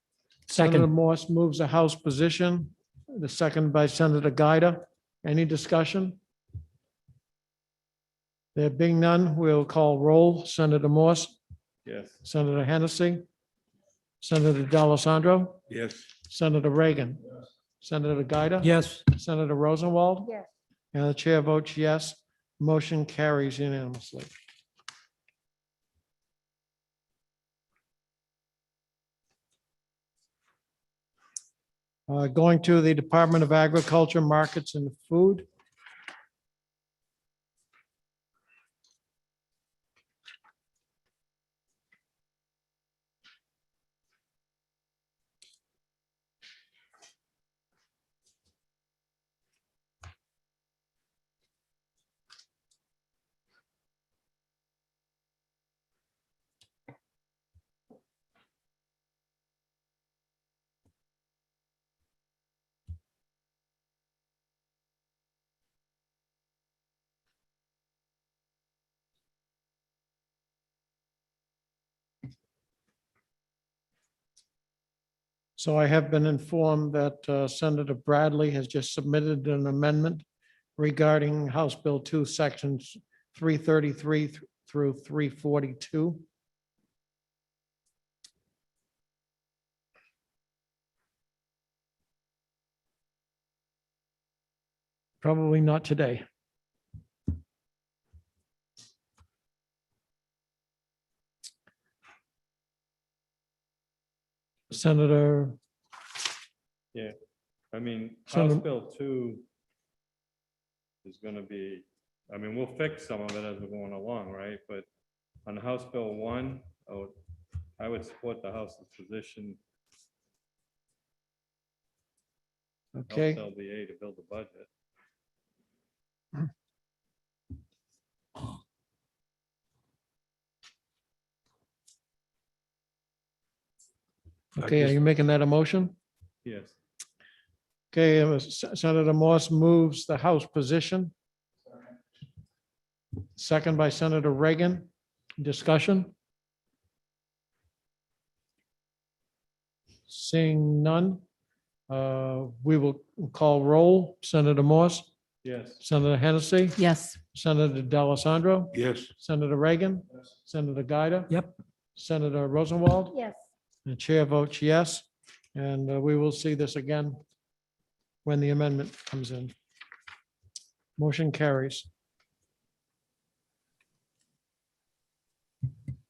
Senator Second, Morse moves the House position, the second by Senator Gaida. Any discussion? There being none, we'll call roll. Senator Morse, Yes. Senator Hennessy, Senator D'Alessandro, Yes. Senator Reagan, Senator Gaida. yes. Senator Rosenwald. Yes. And the chair votes yes. Motion carries unanimously. Going to the Department of Agriculture, Markets and Food. So I have been informed that Senator Bradley has just submitted an amendment regarding House Bill 2, Sections 333 through 342. Probably not today. Senator, I mean, So- House Bill 2 is gonna be, I mean, we'll fix some of it as we're going along, right? But on House Bill 1, I would support the House's position. okay, Helps LBA to build a budget. okay, are you making that a motion? Yes. Okay, Senator Morse moves the House position. Second by Senator Reagan. Discussion? Seeing none, we will call roll. Senator Morse, Yes. Senator Hennessy, Yes. Senator D'Alessandro, Yes. Senator Reagan, Senator Gaida. Yep. Senator Rosenwald. Yes. The chair votes yes, and we will see this again when the amendment comes in. Motion carries.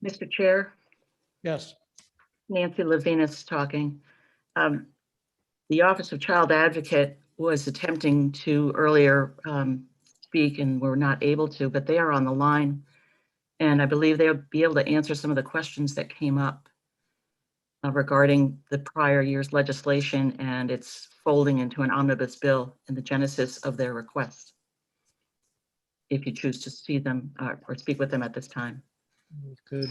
Mr. Chair, Yes, Nancy Levinus talking. The Office of Child Advocate was attempting to earlier speak and were not able to, but they are on the line. And I believe they'll be able to answer some of the questions that came up regarding the prior year's legislation and its folding into an omnibus bill and the genesis of their request. If you choose to see them or speak with them at this time. good.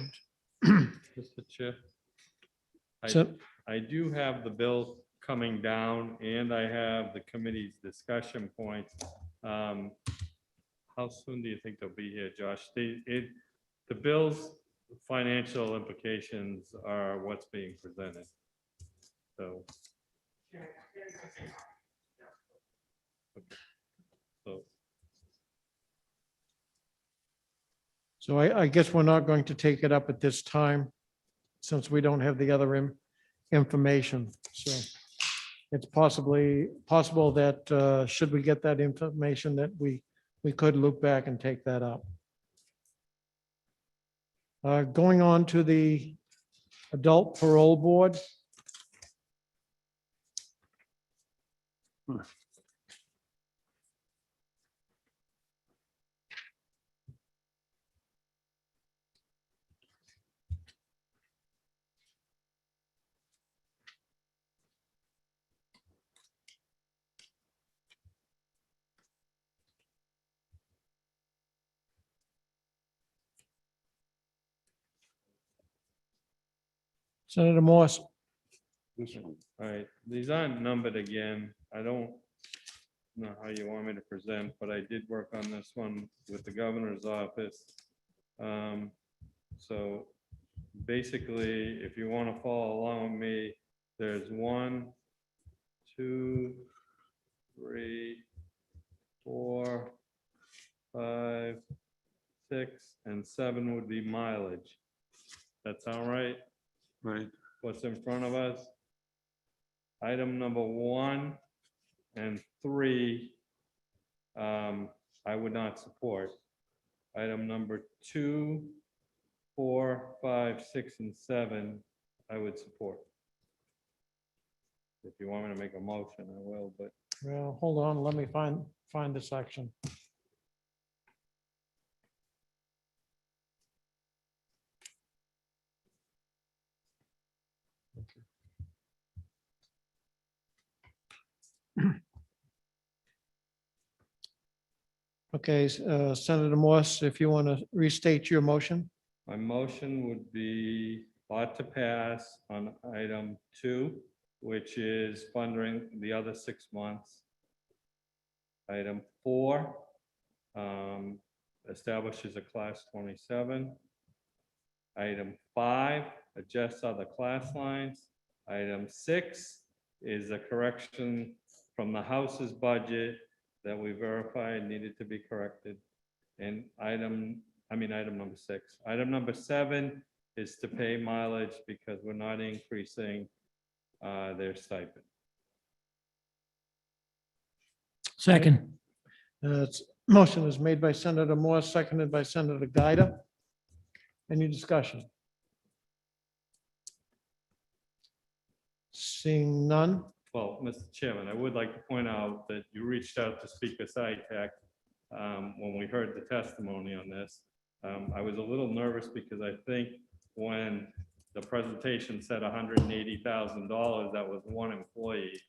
Mr. Chair. So, I do have the bill coming down and I have the committee's discussion points. How soon do you think they'll be here, Josh? The bill's financial implications are what's being presented. So. So, so I guess we're not going to take it up at this time since we don't have the other information. So it's possible that should we get that information that we could loop back and take that up. Going on to the Adult Parole Board. Senator Morse. all right, these aren't numbered again. I don't know how you want me to present, but I did work on this one with the governor's office. So basically, if you want to follow along with me, there's 1, 2, 3, 4, 5, 6, and 7 would be mileage. That sound right? Right. What's in front of us? Item number 1 and 3, I would not support. Item number 2, 4, 5, 6, and 7, I would support. If you want me to make a motion, I will, but Well, hold on, let me find the section. Okay, Senator Morse, if you want to restate your motion. my motion would be ought to pass on item 2, which is funding the other 6 months. Item 4 establishes a class 27. Item 5 adjusts other class lines. Item 6 is a correction from the House's budget that we verified needed to be corrected. And item number 6. Item number 7 is to pay mileage because we're not increasing their stipend. Second. Motion is made by Senator Morse, seconded by Senator Gaida. Any discussion? Seeing none. Well, Mr. Chairman, I would like to point out that you reached out to Speaker Sitek when we heard the testimony on this. I was a little nervous because I think when the presentation said $180,000, that was one employee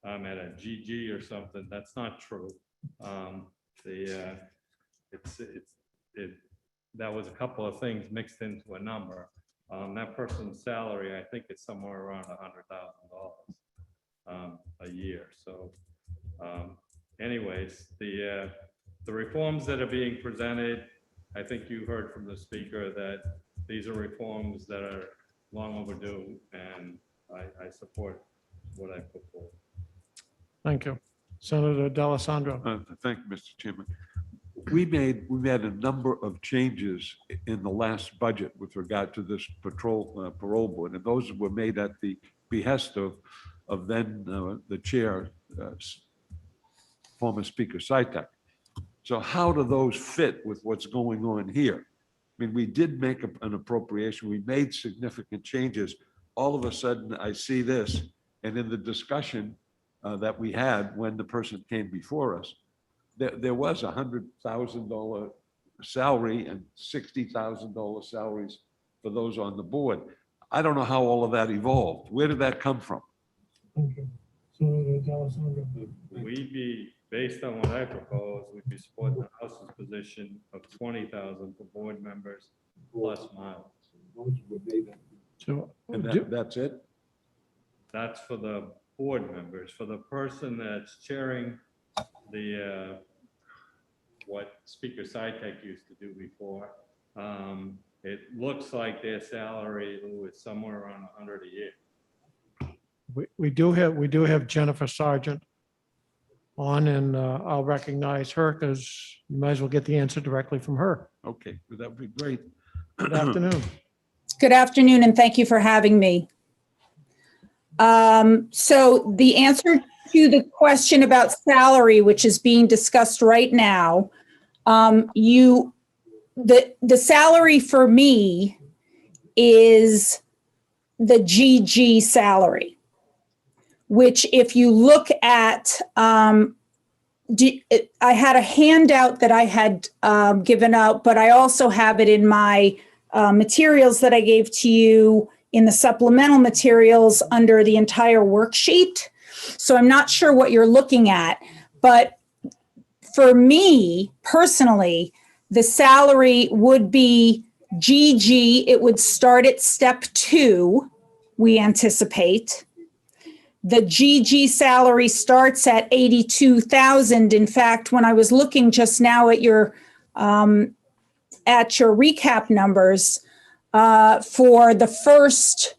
at a GG or something. That's not true. That was a couple of things mixed into a number. That person's salary, I think, is somewhere around $100,000 a year. So anyways, the reforms that are being presented, I think you heard from the speaker that these are reforms that are long overdue, and I support what I put forward. Thank you. Senator D'Alessandro. Thank you, Mr. Chairman. We made a number of changes in the last budget with regard to this parole board, and those were made at the behest of then the chair, former Speaker Sitek. So how do those fit with what's going on here? I mean, we did make an appropriation. We made significant changes. All of a sudden, I see this, and in the discussion that we had when the person came before us, there was $100,000 salary and $60,000 salaries for those on the board. I don't know how all of that evolved. Where did that come from? We'd be, based on what I propose, we'd be supporting the House's position of $20,000 for board members plus miles. So And that's it? That's for the board members. For the person that's chairing the, what Speaker Sitek used to do before, it looks like their salary was somewhere around $100 a year. we do have Jennifer Sargent on, and I'll recognize her because you might as well get the answer directly from her. Okay, that would be great. Good afternoon. Good afternoon, and thank you for having me. So the answer to the question about salary, which is being discussed right now, the salary for me is the GG salary, which if you look at, I had a handout that I had given out, but I also have it in my materials that I gave to you in the supplemental materials under the entire worksheet. So I'm not sure what you're looking at, but for me personally, the salary would be GG. It would start at step 2, we anticipate. The GG salary starts at 82,000. In fact, when I was looking just now at your recap numbers, for the first,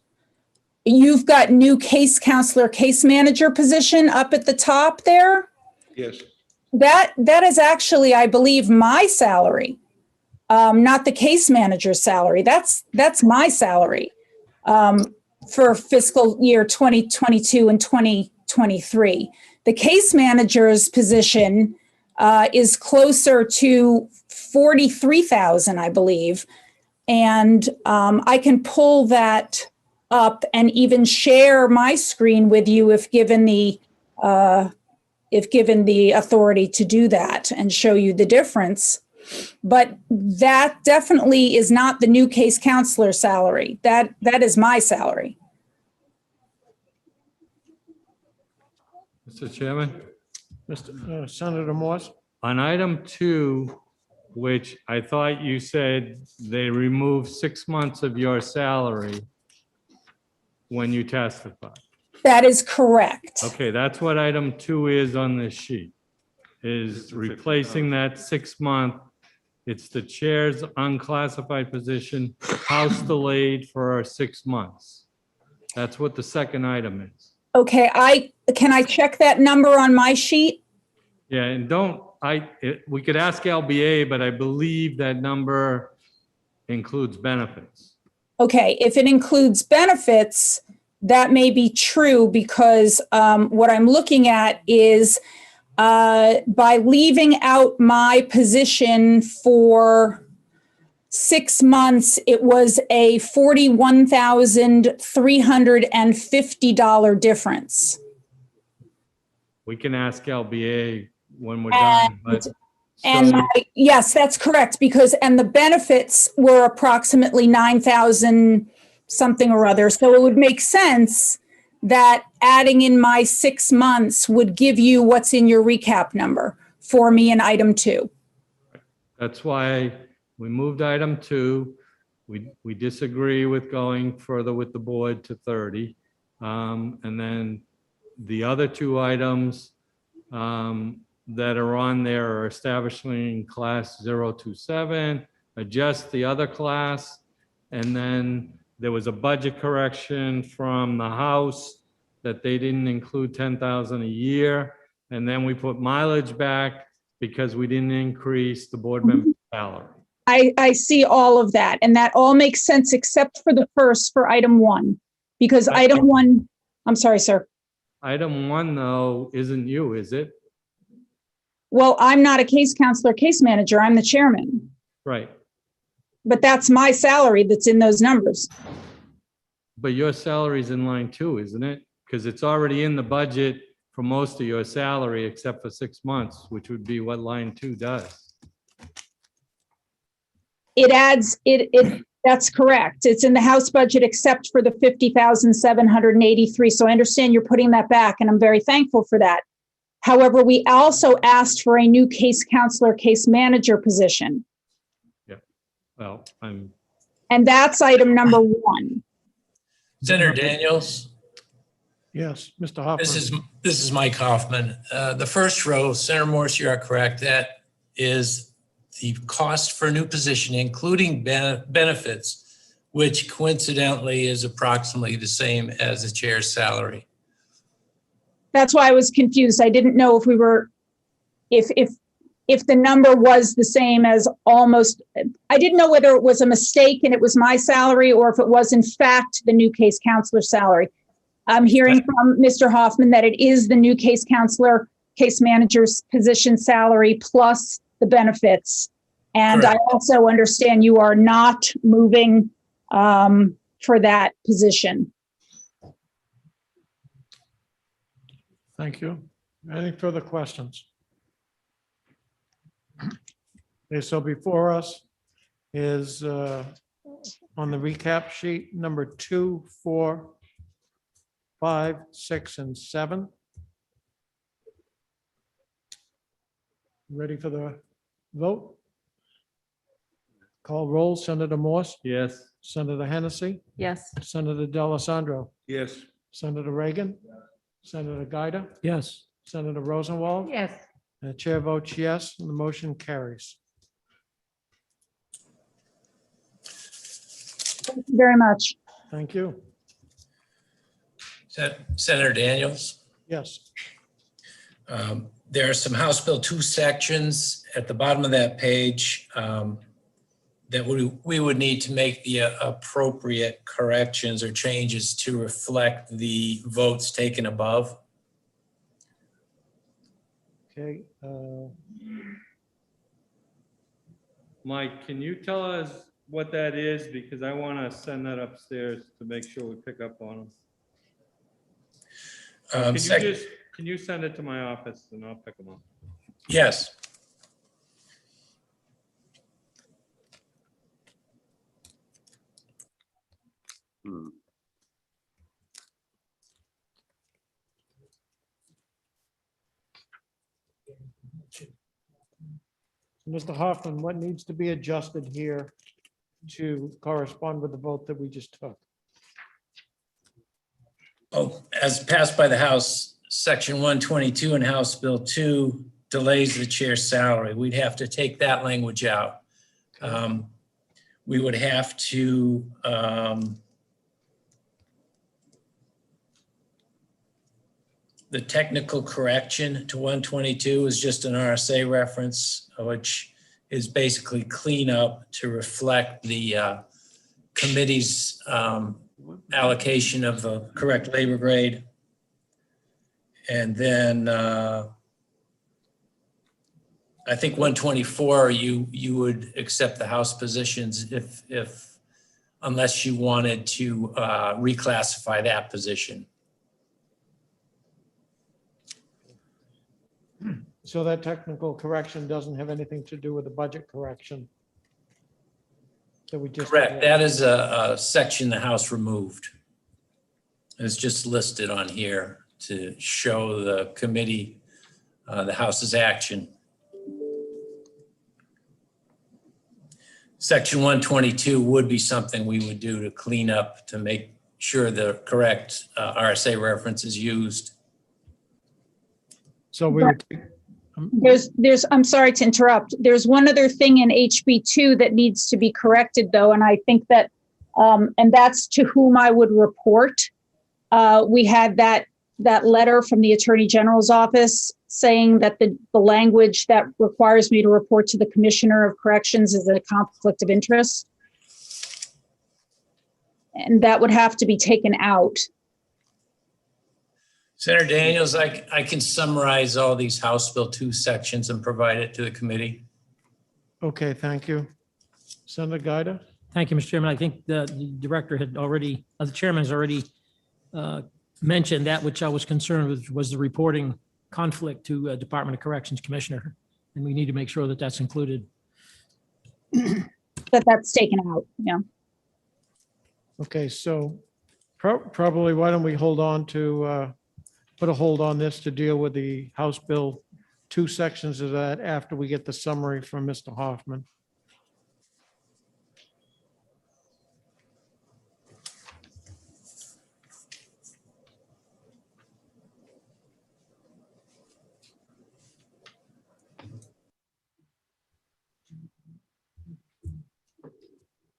you've got new case counselor, case manager position up at the top there. Yes. That is actually, I believe, my salary, not the case manager's salary. That's my salary for fiscal year 2022 and 2023. The case manager's position is closer to 43,000, I believe. And I can pull that up and even share my screen with you if given the authority to do that and show you the difference. But that definitely is not the new case counselor salary. That is my salary. Mr. Chairman, Senator Morse? on item 2, which I thought you said they removed 6 months of your salary when you testified. That is correct. Okay, that's what item 2 is on this sheet, is replacing that 6-month. It's the chair's unclassified position, house delayed for 6 months. That's what the second item is. Okay, can I check that number on my sheet? Yeah, and we could ask LBA, but I believe that number includes benefits. Okay, if it includes benefits, that may be true because what I'm looking at is by leaving out my position for 6 months, it was a $41,350 difference. We can ask LBA when we're done, but. And so- yes, that's correct, because, and the benefits were approximately 9,000 something or other. So it would make sense that adding in my 6 months would give you what's in your recap number for me in item 2. That's why we moved item 2. We disagree with going further with the board to 30. And then the other 2 items that are on there are establishing class 027, adjust the other class, and then there was a budget correction from the House that they didn't include 10,000 a year. And then we put mileage back because we didn't increase the board member salary. I see all of that, and that all makes sense except for the first, for item 1, because item 1, I'm sorry, sir. Item 1, though, isn't you, is it? Well, I'm not a case counselor, case manager. I'm the chairman, Right. but that's my salary that's in those numbers. But your salary's in line 2, isn't it? Because it's already in the budget for most of your salary except for 6 months, which would be what line 2 does. It adds, that's correct. It's in the House budget except for the 50,783. So I understand you're putting that back, and I'm very thankful for that. However, we also asked for a new case counselor, case manager position. Yeah. Well, And that's item number 1. Senator Daniels, Yes, Mr. Hoffman. this is Mike Hoffman. The first row, Senator Morse, you are correct. That is the cost for a new position, including benefits, which coincidentally is approximately the same as the chair's salary. That's why I was confused. I didn't know if we were, if the number was the same as almost, I didn't know whether it was a mistake and it was my salary or if it was in fact the new case counselor salary. I'm hearing from Mr. Hoffman that it is the new case counselor, case manager's position salary plus the benefits. And Correct. I also understand you are not moving for that position. Thank you. Any further questions? Okay, so before us is on the recap sheet, number 2, 4, 5, 6, and 7. Ready for the vote? Call roll. Senator Morse, yes. Senator Hennessy, Yes. Senator D'Alessandro, Yes. Senator Reagan, Senator Gaida, Yes. Senator Rosenwald. Yes. And the chair votes yes, and the motion carries. Thank you very much. Thank you. Senator Daniels, Yes. there are some House Bill 2 sections at the bottom of that page that we would need to make the appropriate corrections or changes to reflect the votes taken above. Okay. Mike, can you tell us what that is? Because I want to send that upstairs to make sure we pick up on them. Can you send it to my office and I'll pick them up? Yes. Mr. Hoffman, what needs to be adjusted here to correspond with the vote that we just took? Oh, as passed by the House, Section 122 in House Bill 2 delays the chair's salary. We'd have to take that language out. We would have to the technical correction to 122 is just an RSA reference, which is basically cleanup to reflect the committee's allocation of the correct labor grade. And then I think 124, you would accept the House positions if unless you wanted to reclassify that position. So that technical correction doesn't have anything to do with the budget correction that we just. Correct. That is a section the House removed. It's just listed on here to show the committee, the House's action. Section 122 would be something we would do to clean up, to make sure the correct RSA reference is used. So we would. I'm sorry to interrupt. There's one other thing in HB2 that needs to be corrected though. And I think that, and that's to whom I would report. We had that letter from the Attorney General's office saying that the language that requires me to report to the Commissioner of Corrections is a conflict of interest. And that would have to be taken out. Senator Daniels, I can summarize all these House Bill 2 sections and provide it to the committee. Okay, thank you. Senator Gaida? Thank you, Mr. Chairman. I think the director had already, the chairman has already mentioned that which I was concerned with was the reporting conflict to Department of Corrections Commissioner. And we need to make sure that that's included. That's taken out, yeah. Okay, so probably why don't we hold on to, put a hold on this to deal with the House Bill 2 sections of that after we get the summary from Mr. Hoffman.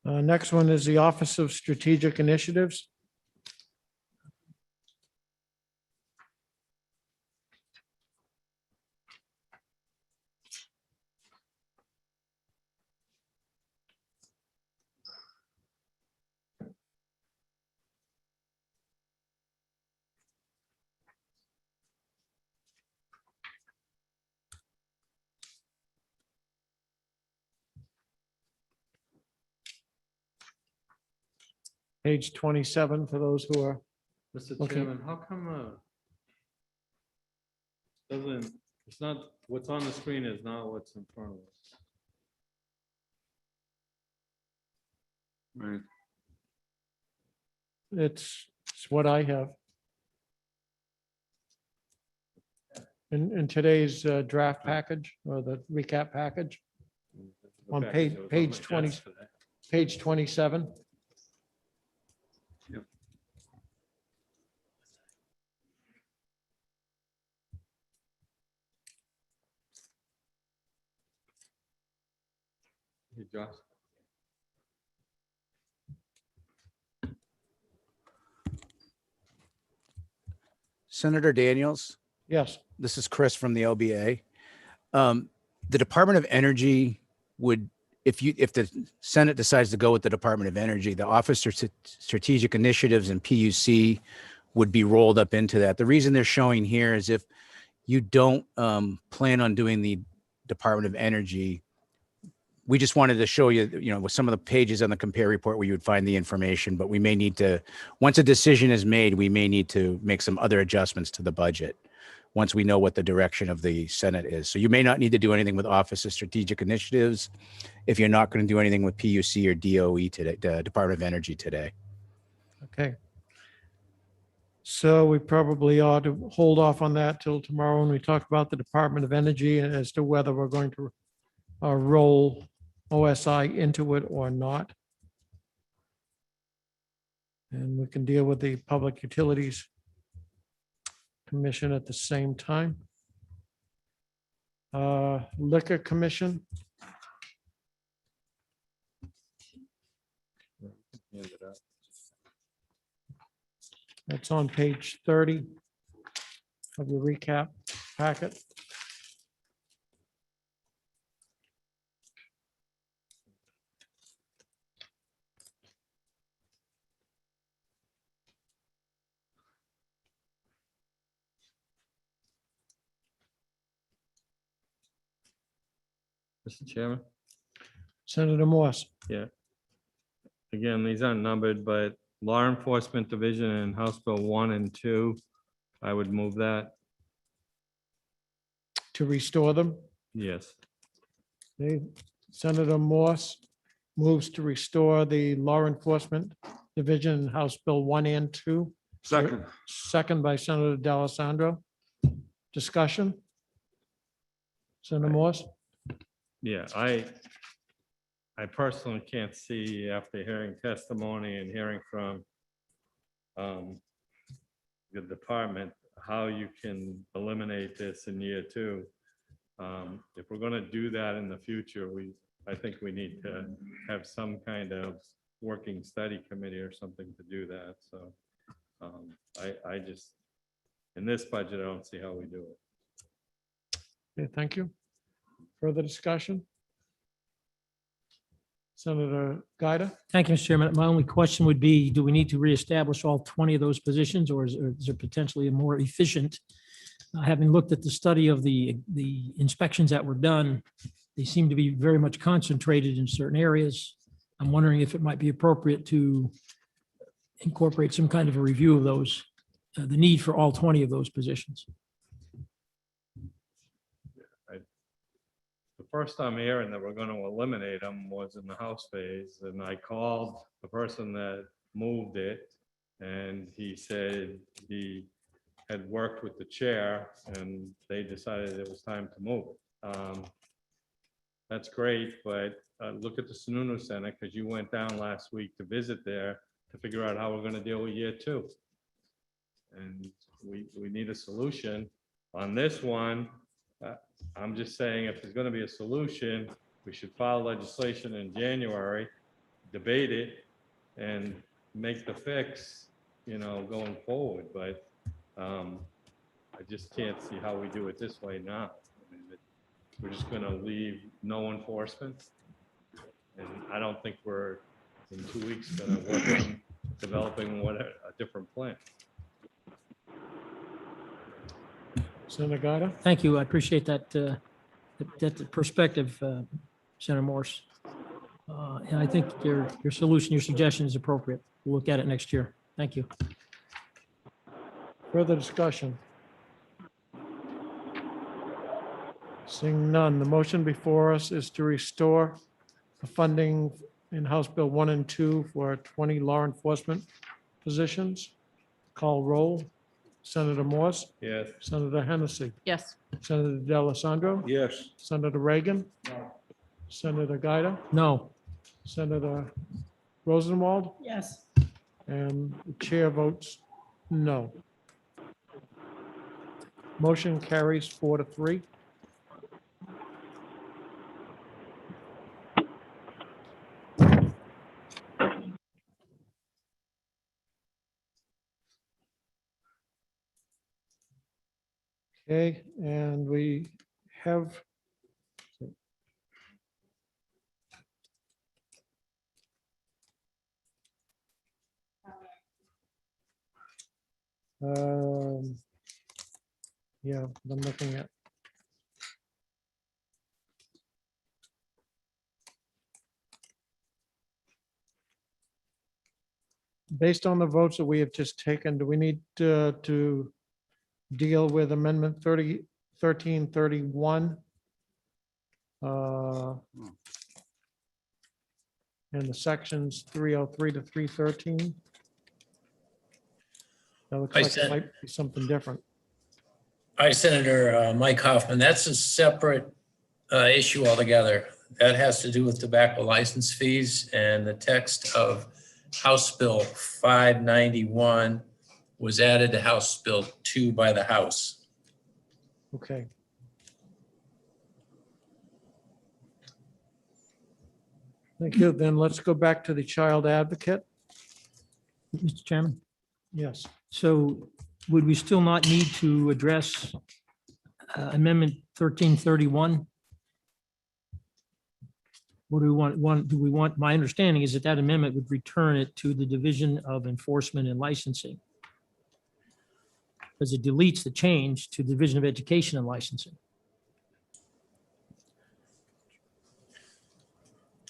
Next one is the Office of Strategic Initiatives. Page 27 for those who are. Mr. Okay. Chairman, how come it's not, what's on the screen is not what's in front of us? Right. It's what I have. In today's draft package or the recap package on page 20, page 27. Yep. Hey, Josh. Senator Daniels, Yes, this is Chris from the LBA. The Department of Energy would, if the Senate decides to go with the Department of Energy, the Office of Strategic Initiatives and PUC would be rolled up into that. The reason they're showing here is if you don't plan on doing the Department of Energy, we just wanted to show you, with some of the pages on the compare report where you would find the information, but we may need to, once a decision is made, we may need to make some other adjustments to the budget once we know what the direction of the Senate is. So you may not need to do anything with Office of Strategic Initiatives if you're not going to do anything with PUC or DOE today, the Department of Energy today. okay. So we probably ought to hold off on that till tomorrow when we talk about the Department of Energy and as to whether we're going to roll OSI into it or not. And we can deal with the Public Utilities Commission at the same time. Liquor Commission, that's on page 30 of your recap packet. Mr. Chairman? Senator Morse, Yeah. Again, these aren't numbered, but Law Enforcement Division and House Bill 1 and 2, I would move that. to restore them. Yes. Okay. Senator Morse moves to restore the Law Enforcement Division in House Bill 1 and 2. Second. Second by Senator D'Alessandro. Discussion? Senator Morse? Yeah, I personally can't see after hearing testimony and hearing from the department, how you can eliminate this in year 2. If we're gonna do that in the future, I think we need to have some kind of working study committee or something to do that, so. I just, in this budget, I don't see how we do it. Okay, thank you. Further discussion? Senator Gaida? Thank you, Mr. Chairman. My only question would be, do we need to reestablish all 20 of those positions, or is there potentially a more efficient? Having looked at the study of the inspections that were done, they seem to be very much concentrated in certain areas. I'm wondering if it might be appropriate to incorporate some kind of a review of those, the need for all 20 of those positions. The first time hearing that we're gonna eliminate them was in the House phase, and I called the person that moved it, and he said he had worked with the chair, and they decided it was time to move it. That's great, but look at the Sununu Center, because you went down last week to visit there to figure out how we're gonna deal with year 2. And we need a solution. On this one, I'm just saying, if there's gonna be a solution, we should file legislation in January, debate it, and make the fix, going forward, but I just can't see how we do it this way now. I mean, we're just gonna leave no enforcement, and I don't think we're, in 2 weeks, gonna work on developing a different plan. Senator Gaida? Thank you. I appreciate that perspective, Senator Morse. And I think your solution, your suggestion is appropriate. We'll look at it next year. Thank you. Further discussion? Seeing none, the motion before us is to restore the funding in House Bill 1 and 2 for 20 law enforcement positions. Call roll. Senator Morse? Yes. Senator Hennessy? Yes. Senator D'Alessandro? Yes. Senator Reagan? Senator Gaida? No. Senator Rosenwald? Yes. And the chair votes no. Motion carries 4-3. Okay, and we have yeah, I'm looking at. Based on the votes that we have just taken, do we need to deal with amendment 1331? And the sections 303 to 313? That looks I like it said- might be something different. Hi, Senator Mike Hoffman. That's a separate issue altogether. That has to do with tobacco license fees, and the text of House Bill 591 was added to House Bill 2 by the House. Okay. Thank you. Then let's go back to the child advocate. Mr. Chairman, Yes. so would we still not need to address Amendment 1331? What do we want, my understanding is that that amendment would return it to the Division of Enforcement and Licensing. Because it deletes the change to Division of Education and Licensing.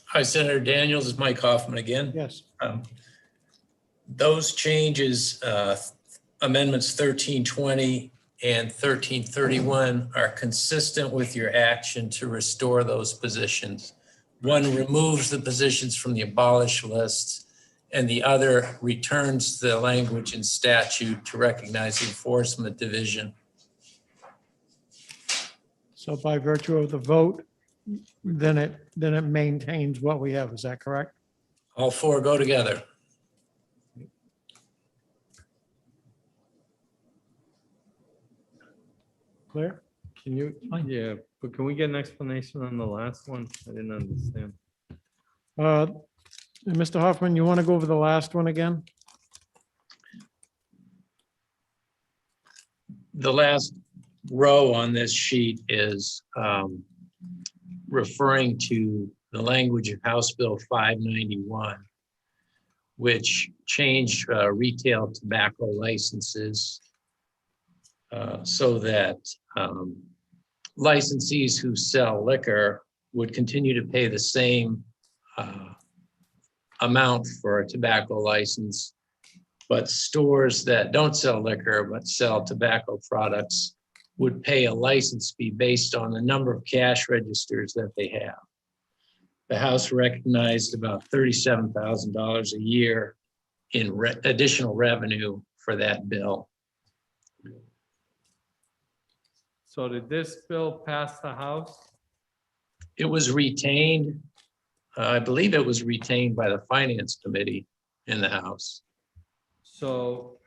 Hi, Senator Daniels. It's Mike Hoffman again. Yes. Those changes, amendments 1320 and 1331 are consistent with your action to restore those positions. One removes the positions from the abolished lists, and the other returns the language in statute to recognize the Enforcement Division. So by virtue of the vote, then it maintains what we have. Is that correct? All four go together. Clear? Can you? Yeah, but can we get an explanation on the last one? I didn't understand. Mr. Hoffman, you want to go over the last one again? The last row on this sheet is referring to the language of House Bill 591, which changed retail tobacco licenses so that licensees who sell liquor would continue to pay the same amount for a tobacco license, but stores that don't sell liquor but sell tobacco products would pay a license fee based on the number of cash registers that they have. The House recognized about $37,000 a year in additional revenue for that bill. So did this bill pass the House? It was retained, I believe it was retained by the Finance Committee in the House. So,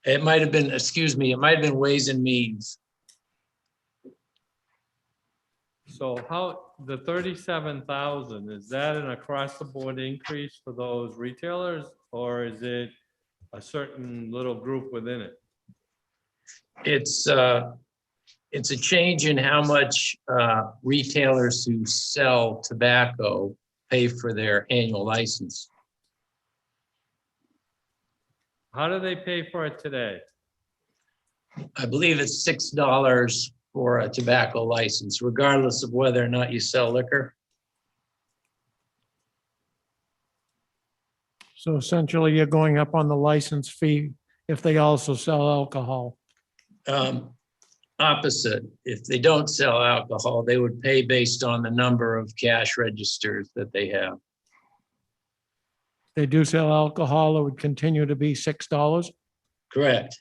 It might have been, excuse me, it might have been Ways and Means. so how, the 37,000, is that an across the board increase for those retailers? Or is it a certain little group within it? It's a change in how much retailers who sell tobacco pay for their annual license. How do they pay for it today? I believe it's $6 for a tobacco license, regardless of whether or not you sell liquor. So essentially, you're going up on the license fee if they also sell alcohol. Opposite, if they don't sell alcohol, they would pay based on the number of cash registers that they have. They do sell alcohol, it would continue to be $6. Correct.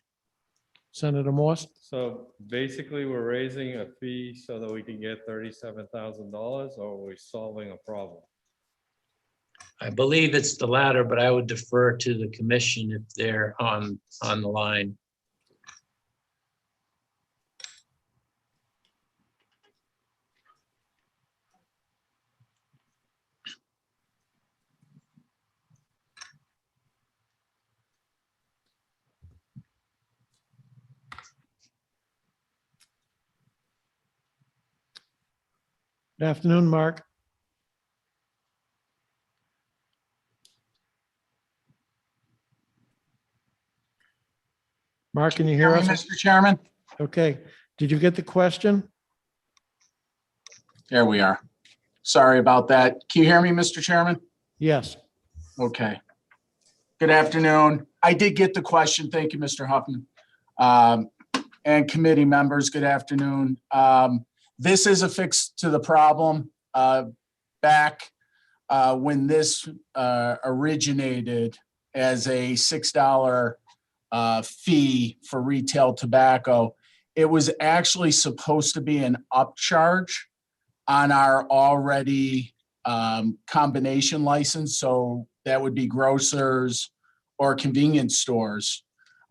Senator Morse? So basically, we're raising a fee so that we can get $37,000, or are we solving a problem? I believe it's the latter, but I would defer to the commission if they're on the line. Good afternoon, Mark. Mark, can you hear us? Mr. Chairman? Okay. Did you get the question? There we are. Sorry about that. Can you hear me, Mr. Chairman? Yes. Okay. Good afternoon. I did get the question. Thank you, Mr. Huffman. And committee members, good afternoon. This is a fix to the problem. Back when this originated as a $6 fee for retail tobacco, it was actually supposed to be an upcharge on our already combination license. So that would be grocers or convenience stores.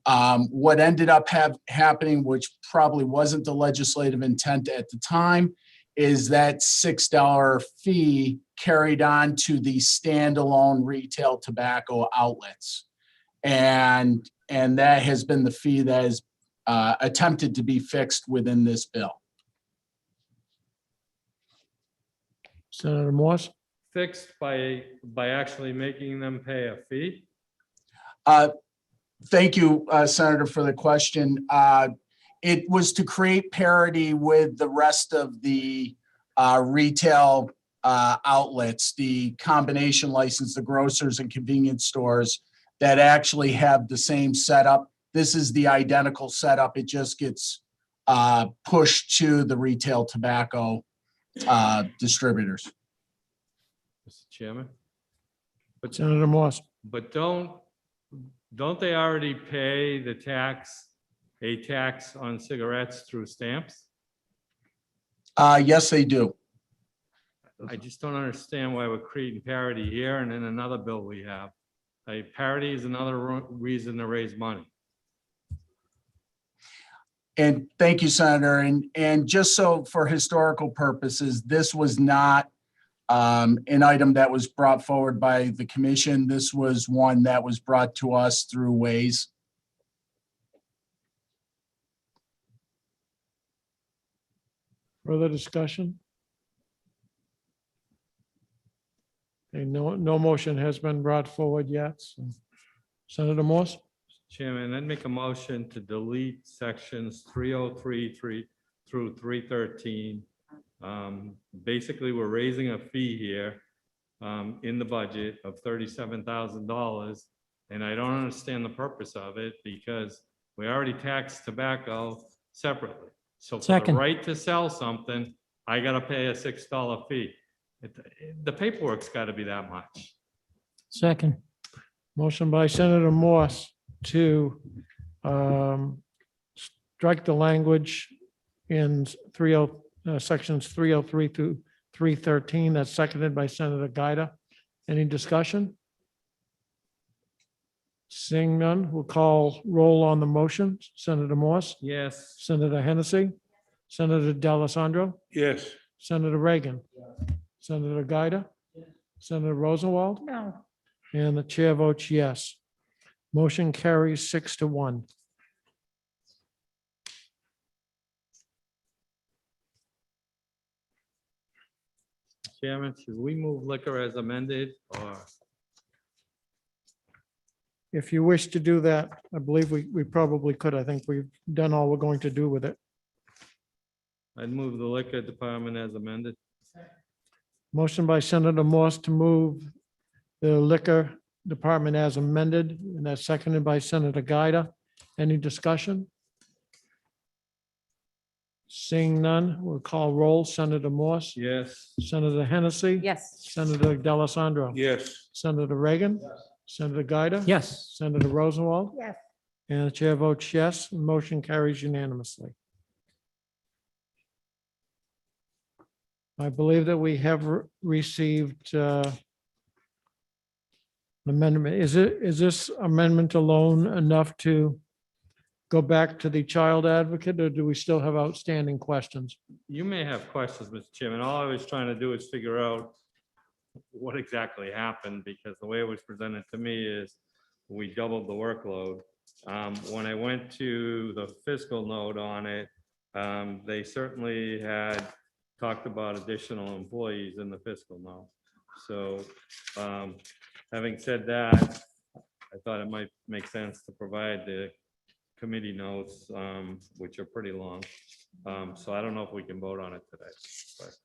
What ended up happening, which probably wasn't the legislative intent at the time, is that $6 fee carried on to the standalone retail tobacco outlets. And that has been the fee that is attempted to be fixed within this bill. Senator Morse? Fixed by actually making them pay a fee? Thank you, Senator, for the question. It was to create parity with the rest of the retail outlets, the combination license, the grocers and convenience stores that actually have the same setup. This is the identical setup. It just gets pushed to the retail tobacco distributors. Mr. Chairman? Senator Morse? But don't they already pay a tax on cigarettes through stamps? Yes, they do. I just don't understand why we're creating parity here and in another bill we have. Parity is another reason to raise money. And thank you, Senator. And just so for historical purposes, this was not an item that was brought forward by the commission. This was one that was brought to us through Ways. Further discussion? Okay, no motion has been brought forward yet. So. Senator Morse? Chairman, I'd make a motion to delete sections 303 through 313. Basically, we're raising a fee here in the budget of $37,000. And I don't understand the purpose of it because we already tax tobacco separately. So for the right to sell something, I got to pay a $6 fee. The paperwork's got to be that much. Second. Motion by Senator Morse to strike the language in sections 303 through 313. That's seconded by Senator Gaida. Any discussion? Seeing none, we'll call roll on the motion. Senator Morse? Yes. Senator Hennessy? Senator D'Alessandro? Yes. Senator Reagan? Senator Gaida? Senator Rosenwald? No. And the chair votes yes. Motion carries 6-1. Chairman, should we move liquor as amended or? If you wish to do that, I believe we probably could. I think we've done all we're going to do with it. I'd move the liquor department as amended. Motion by Senator Morse to move the liquor department as amended, and that's seconded by Senator Gaida. Any discussion? Seeing none, we'll call roll. Senator Morse? Yes. Senator Hennessy? Yes. Senator D'Alessandro? Yes. Senator Reagan? Senator Gaida? Yes. Senator Rosenwald? Yes. And the chair votes yes. Motion carries unanimously. I believe that we have received an amendment. Is this amendment alone enough to go back to the child advocate, or do we still have outstanding questions? You may have questions, Mr. Chairman. All I was trying to do is figure out what exactly happened, because the way it was presented to me is we doubled the workload. When I went to the fiscal note on it, they certainly had talked about additional employees in the fiscal note. So having said that, I thought it might make sense to provide the committee notes, which are pretty long. So I don't know if we can vote on it today, but.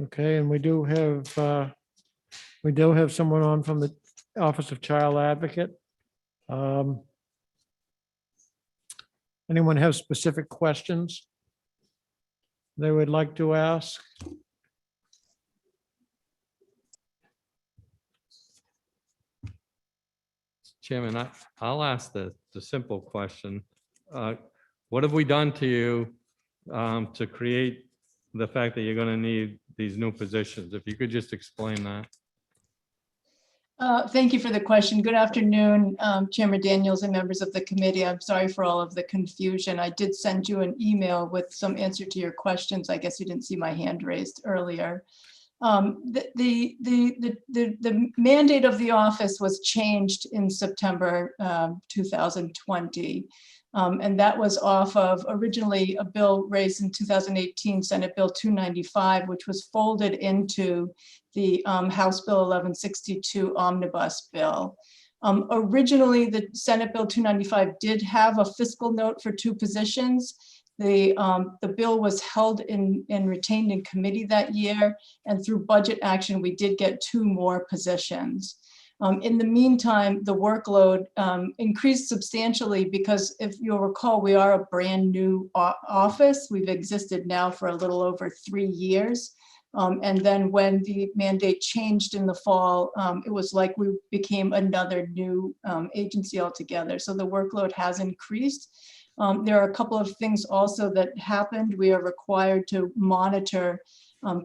Okay, and we do have someone on from the Office of Child Advocate. Anyone have specific questions they would like to ask? Chairman, I'll ask the simple question. What have we done to you to create the fact that you're going to need these new positions? If you could just explain that. Thank you for the question. Good afternoon, Chairman Daniels and members of the committee. I'm sorry for all of the confusion. I did send you an email with some answer to your questions. I guess you didn't see my hand raised earlier. The mandate of the office was changed in September 2020. And that was off of originally a bill raised in 2018, Senate Bill 295, which was folded into the House Bill 1162 omnibus bill. Originally, the Senate Bill 295 did have a fiscal note for 2 positions. The bill was held and retained in committee that year, and through budget action, we did get 2 more positions. In the meantime, the workload increased substantially because, if you'll recall, we are a brand new office. We've existed now for a little over 3 years. And then when the mandate changed in the fall, it was like we became another new agency altogether. So the workload has increased. There are a couple of things also that happened. We are required to monitor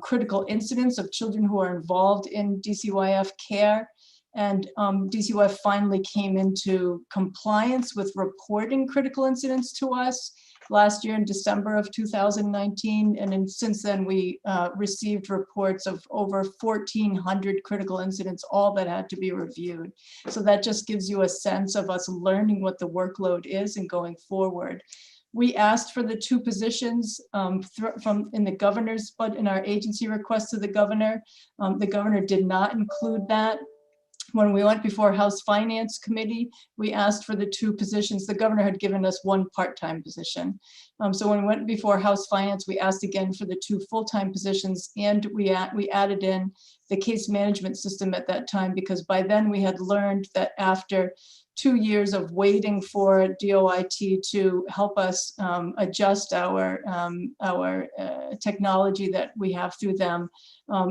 critical incidents of children who are involved in DCYF care. And DCYF finally came into compliance with reporting critical incidents to us last year in December of 2019. And then since then, we received reports of over 1,400 critical incidents, all that had to be reviewed. So that just gives you a sense of us learning what the workload is and going forward. We asked for the 2 positions from in the governor's, but in our agency request to the governor did not include that. When we went before House Finance Committee, we asked for the 2 positions. The governor had given us 1 part-time position. So when we went before House Finance, we asked again for the 2 full-time positions, and we added in the case management system at that time, because by then we had learned that after 2 years of waiting for DOIT to help us adjust our technology that we have through them,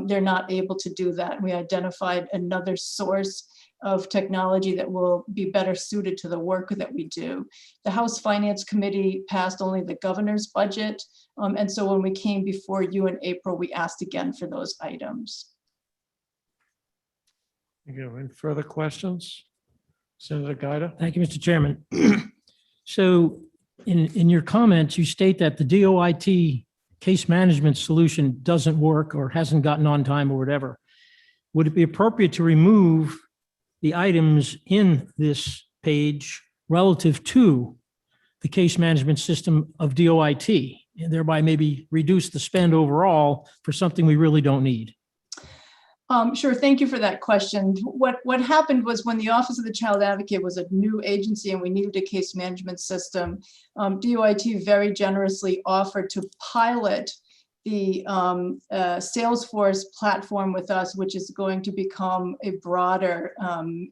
they're not able to do that. We identified another source of technology that will be better suited to the work that we do. The House Finance Committee passed only the governor's budget. And so when we came before you in April, we asked again for those items. Thank you. Any further questions? Senator Gaida? Thank you, Mr. Chairman. So in your comments, you state that the DOIT case management solution doesn't work or hasn't gotten on time or whatever. Would it be appropriate to remove the items in this page relative to the case management system of DOIT, and thereby maybe reduce the spend overall for something we really don't need? Sure, thank you for that question. What happened was, when the Office of the Child Advocate was a new agency and we needed a case management system, DOIT very generously offered to pilot the Salesforce platform with us, which is going to become a broader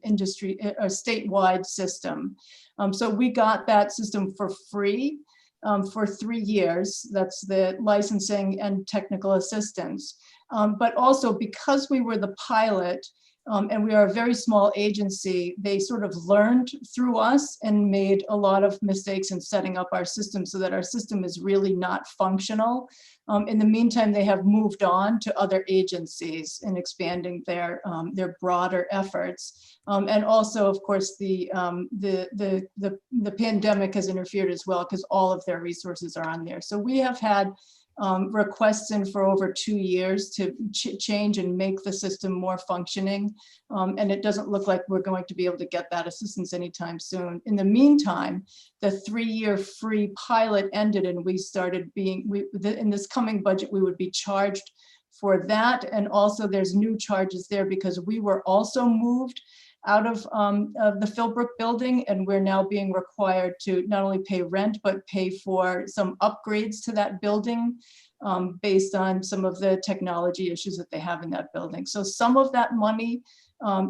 industry or statewide system. So we got that system for free for 3 years. That's the licensing and technical assistance. But also, because we were the pilot and we are a very small agency, they sort of learned through us and made a lot of mistakes in setting up our system, so that our system is really not functional. In the meantime, they have moved on to other agencies in expanding their broader efforts. And also, of course, the pandemic has interfered as well, because all of their resources are on there. So we have had requests in for over 2 years to change and make the system more functioning. And it doesn't look like we're going to be able to get that assistance anytime soon. In the meantime, the 3-year free pilot ended and we started being, in this coming budget, we would be charged for that. And also there's new charges there because we were also moved out of the Philbrook building, and we're now being required to not only pay rent, but pay for some upgrades to that building based on some of the technology issues that they have in that building. So some of that money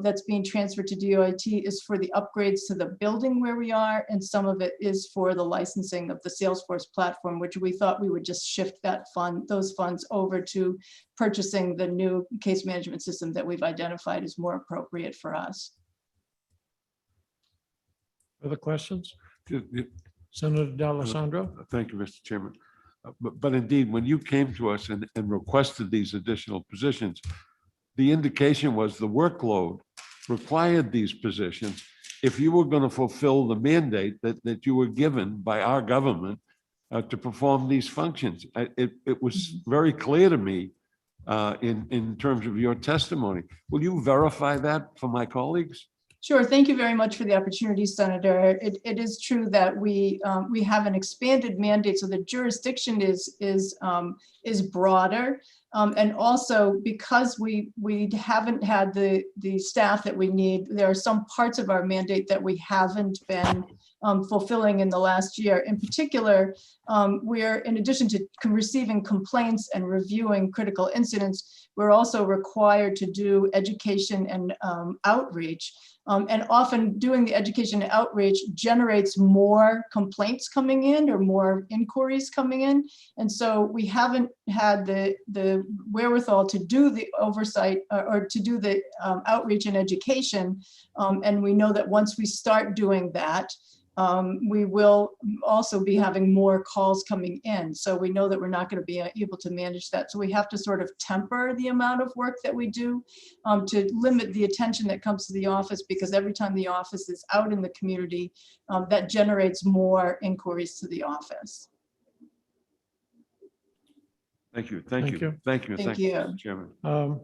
that's being transferred to DOIT is for the upgrades to the building where we are, and some of it is for the licensing of the Salesforce platform, which we thought we would just shift those funds over to purchasing the new case management system that we've identified as more appropriate for us. Other questions? Yeah, Senator D'Alessandro? Thank you, Mr. Chairman. But indeed, when you came to us and requested these additional positions, the indication was the workload required these positions if you were going to fulfill the mandate that you were given by our government to perform these functions. It was very clear to me in terms of your testimony. Will you verify that for my colleagues? Sure. Thank you very much for the opportunity, Senator. It is true that we have an expanded mandate, so the jurisdiction is broader, and also because we haven't had the staff that we need, there are some parts of our mandate that we haven't been fulfilling in the last year. In particular, we're, in addition to receiving complaints and reviewing critical incidents, we're also required to do education and outreach. And often doing the education and outreach generates more complaints coming in or more inquiries coming in. And so we haven't had the wherewithal to do the oversight or to do the outreach and education. And we know that once we start doing that, we will also be having more calls coming in. So we know that we're not going to be able to manage that. So we have to sort of temper the amount of work that we do to limit the attention that comes to the office, because every time the office is out in the community, that generates more inquiries to the office. Thank you. Thank you. Thank you. Thank you, Mr. Chairman.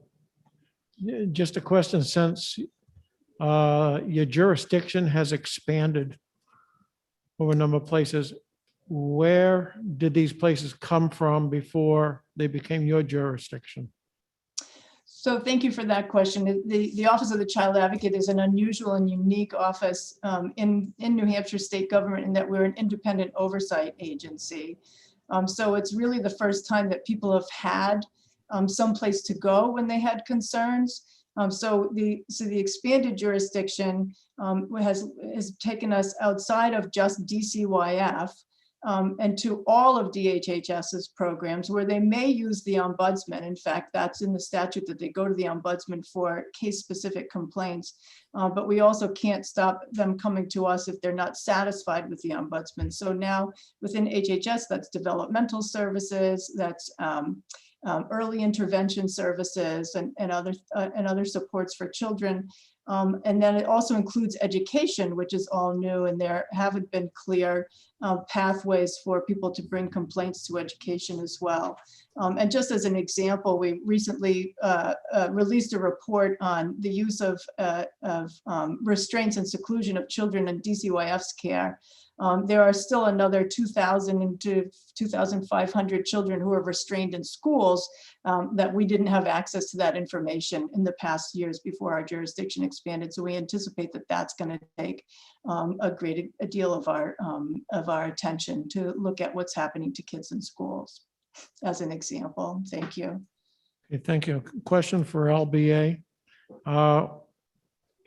Just a question, since your jurisdiction has expanded over a number of places, where did these places come from before they became your jurisdiction? So thank you for that question. The Office of the Child Advocate is an unusual and unique office in New Hampshire state government in that we're an independent oversight agency. So it's really the first time that people have had some place to go when they had concerns. So the expanded jurisdiction has taken us outside of just DCYF and to all of DHHS's programs where they may use the ombudsman. In fact, that's in the statute that they go to the ombudsman for case-specific complaints. But we also can't stop them coming to us if they're not satisfied with the ombudsman. So now within HHS, that's developmental services, that's early intervention services and other supports for children. And then it also includes education, which is all new, and there haven't been clear pathways for people to bring complaints to education as well. And just as an example, we recently released a report on the use of restraints and seclusion of children in DCYF's care. There are still another 2,000 to 2,500 children who are restrained in schools that we didn't have access to that information in the past years before our jurisdiction expanded. So we anticipate that that's going to take a deal of our attention to look at what's happening to kids in schools, as an example. Thank you. Okay, thank you. Question for LBA.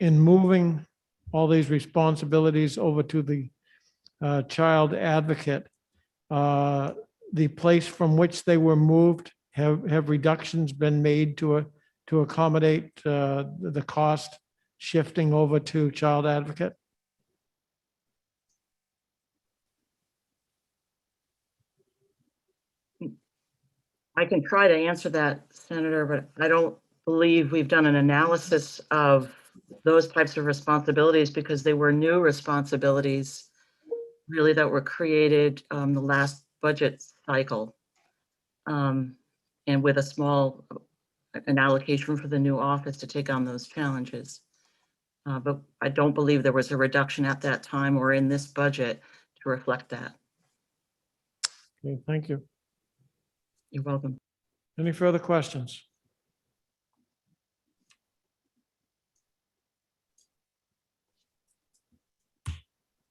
In moving all these responsibilities over to the child advocate, the place from which they were moved, have reductions been made to accommodate the cost shifting over to child advocate? I can try to answer that, Senator, but I don't believe we've done an analysis of those types of responsibilities because they were new responsibilities really that were created the last budget cycle. and with a small, an allocation for the new office to take on those challenges. But I don't believe there was a reduction at that time or in this budget to reflect that. Okay, thank you. You're welcome. Any further questions?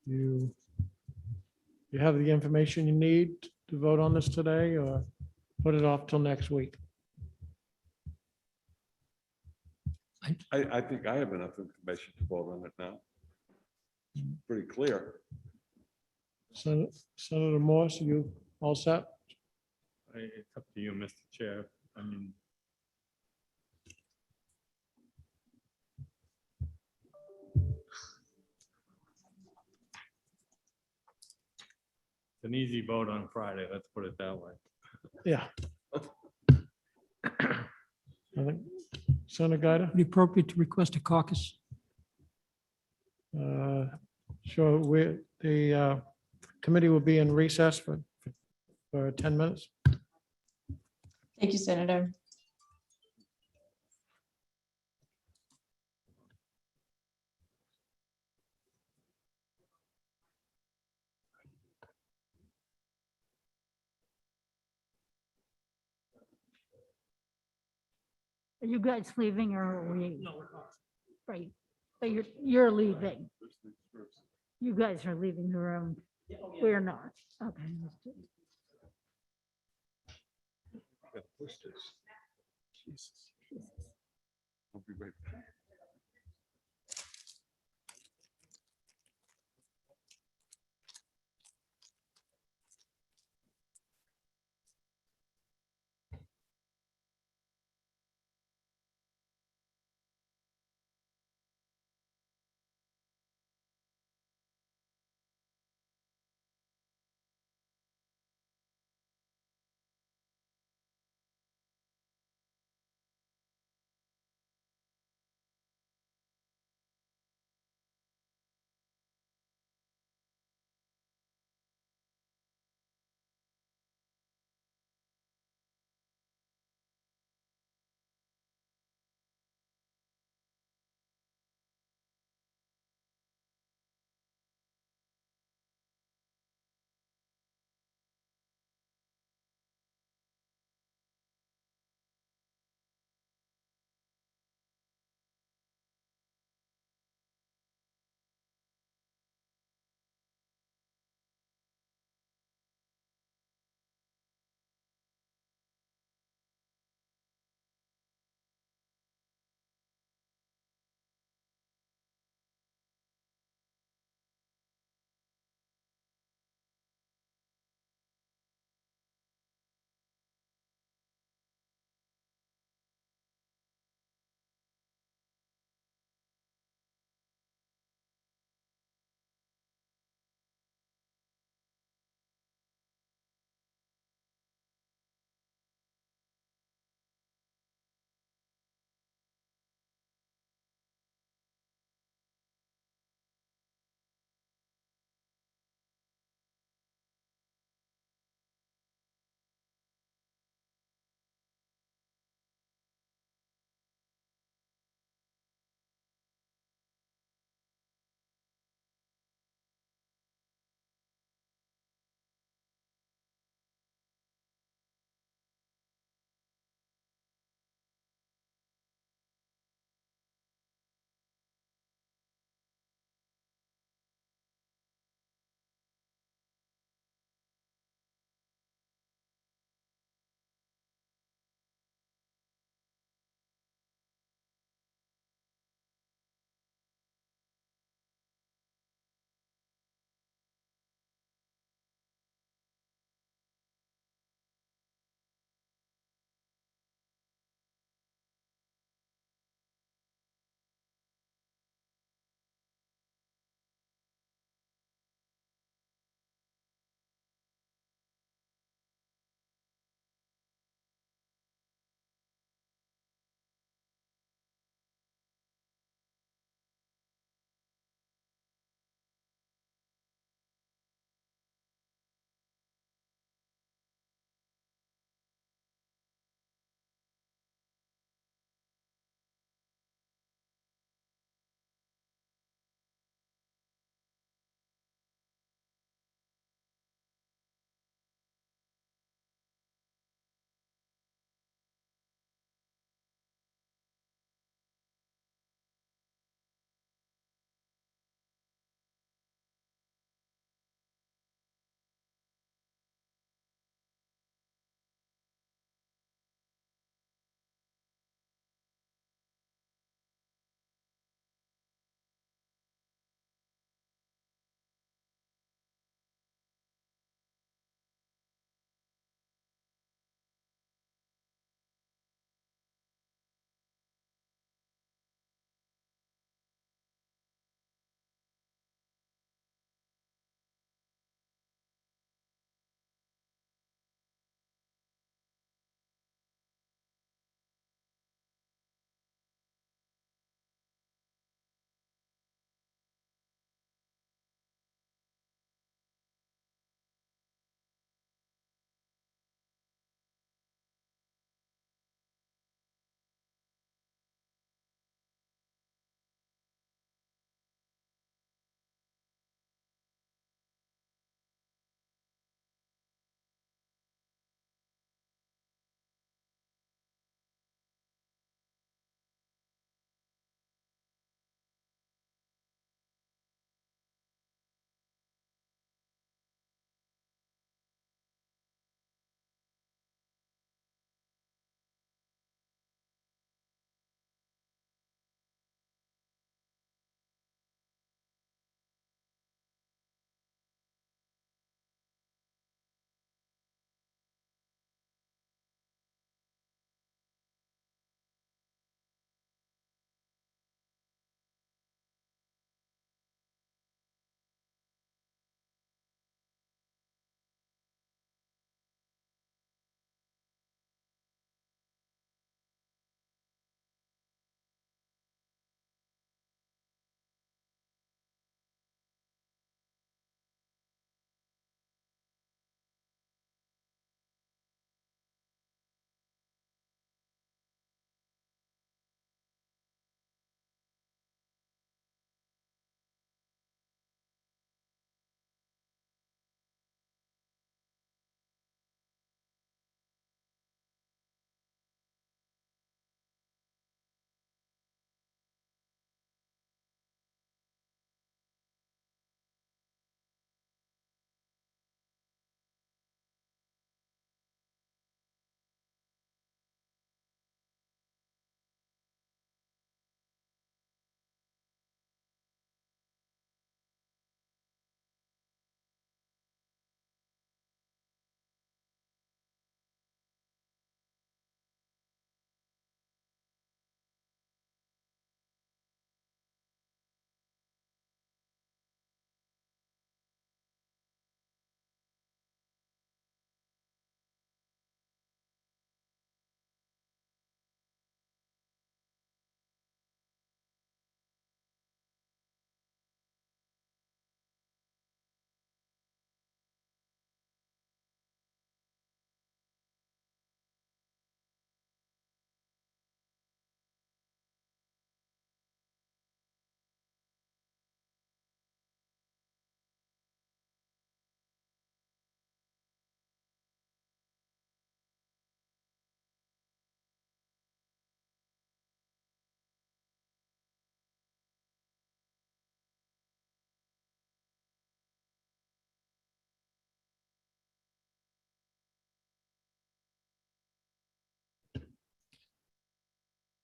You have the information you need to vote on this today, or put it off till next week? I think I have enough information to vote on it now. Pretty clear. Senator Morse, you all set? It's up to you, Mr. Chair. I mean, it's an easy vote on Friday, let's put it that way. Yeah. I think Senator Gaida? Would it be appropriate to request a caucus? Sure, the committee will be in recess for 10 minutes. Thank you, Senator. Are you guys leaving or are we? No. Right, but you're leaving. You guys are leaving the room. We're not. Okay. Gotta push this. Jesus. I'll be right back.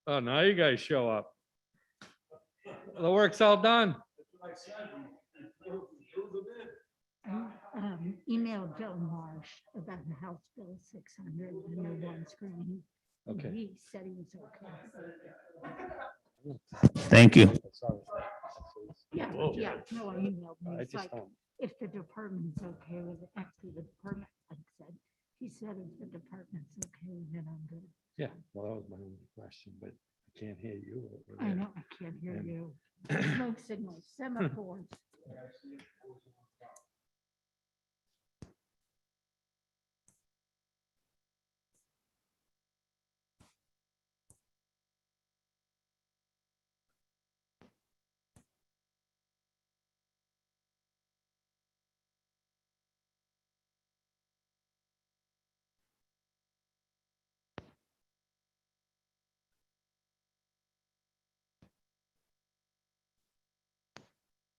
Oh, now you guys show up. The work's all done. Emailed Bill Marsh about the House Bill 600, the new one screen. Okay. He said he was okay. Thank you. Yeah, Whoa. yeah, no, I emailed me. I It's just like, don't. if the department's okay with it, actually, the department, like I said, he said if the department's okay, then I'm good. Yeah, well, that was my only question, but I can't hear you. over I there. know, I can't hear And- you. Smoke signals, semaphores.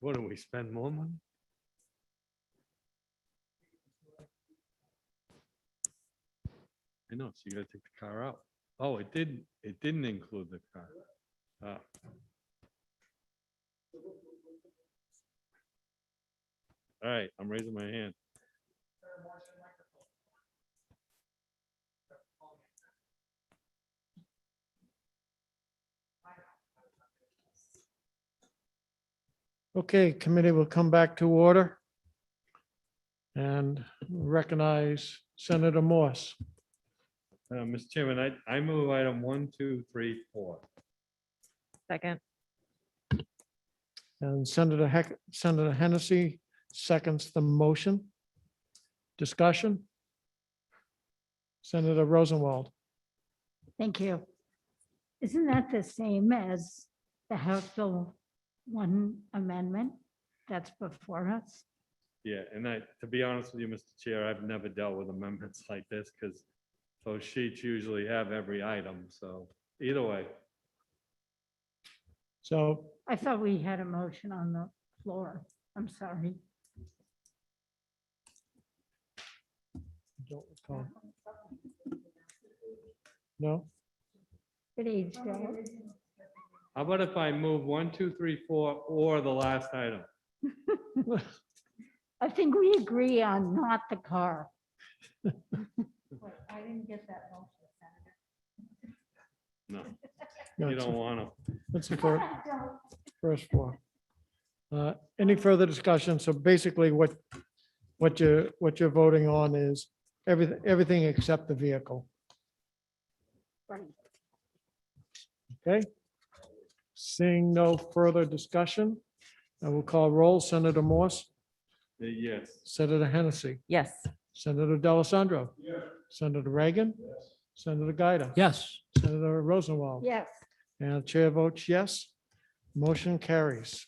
What do we spend more money? I know, so you gotta take the car out. Oh, it didn't include the car. Ah. All right, I'm raising my hand. Okay, committee will come back to order and recognize Senator Morse. Mr. Chairman, I move item 1, 2, 3, 4. Second. And Senator Hennessy seconds the motion. Discussion? Senator Rosenwald. Thank you. Isn't that the same as the House Bill 1 amendment that's before us? Yeah, and to be honest with you, Mr. Chair, I've never dealt with amendments like this because those sheets usually have every item, so either way. So I thought we had a motion on the floor. I'm sorry. don't recall. No? It aged out. How about if I move 1, 2, 3, 4, or the last item? I think we agree on not the car. I didn't get that motion, No, No, you it's don't want to. That's the first floor. Any further discussion? So basically what you're voting on is everything except the vehicle. Right. Okay? Seeing no further discussion, I will call roll. Senator Morse, Yes. Senator Hennessy, Yes. Senator D'Alessandro. Senator Reagan. Senator Gaida. Yes. Senator Rosenwald. Yes. And the chair votes yes. Motion carries.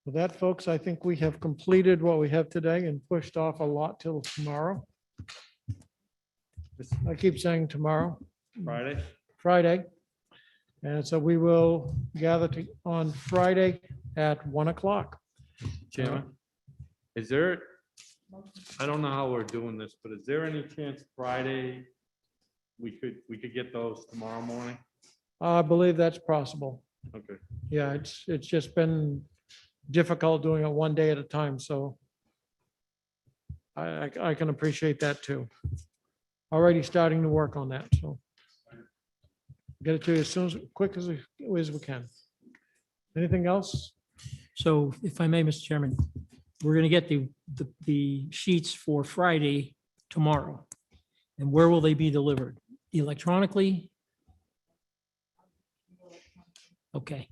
With that, folks, I think we have completed what we have today and pushed off a lot till tomorrow. I keep saying tomorrow, Friday. And so we will gather on Friday at 1 o'clock. Chairman, is there, I don't know how we're doing this, but is there any chance Friday we could get those tomorrow morning? I believe that's possible. Okay. Yeah, it's just been difficult doing it one day at a time, so I can appreciate that too. Already starting to work on that, so. Get it to you as soon as quick as we can. Anything else? So if I may, Mr. Chairman, we're going to get the sheets for Friday tomorrow. And where will they be delivered? Electronically? Okay.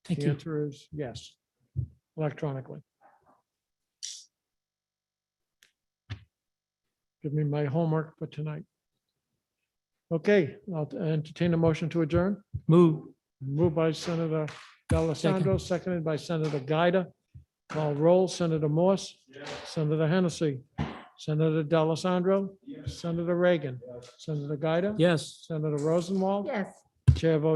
Thank The you. answer is yes, electronically. Give me my homework for tonight. Okay, I'll entertain a motion to adjourn. Move. Moved by Senator D'Alessandro, seconded by Senator Gaida. Call roll. Senator Morse. Senator Hennessy. Senator D'Alessandro. Senator Reagan. Senator Gaida. Yes. Senator Rosenwald. Yes. Chair votes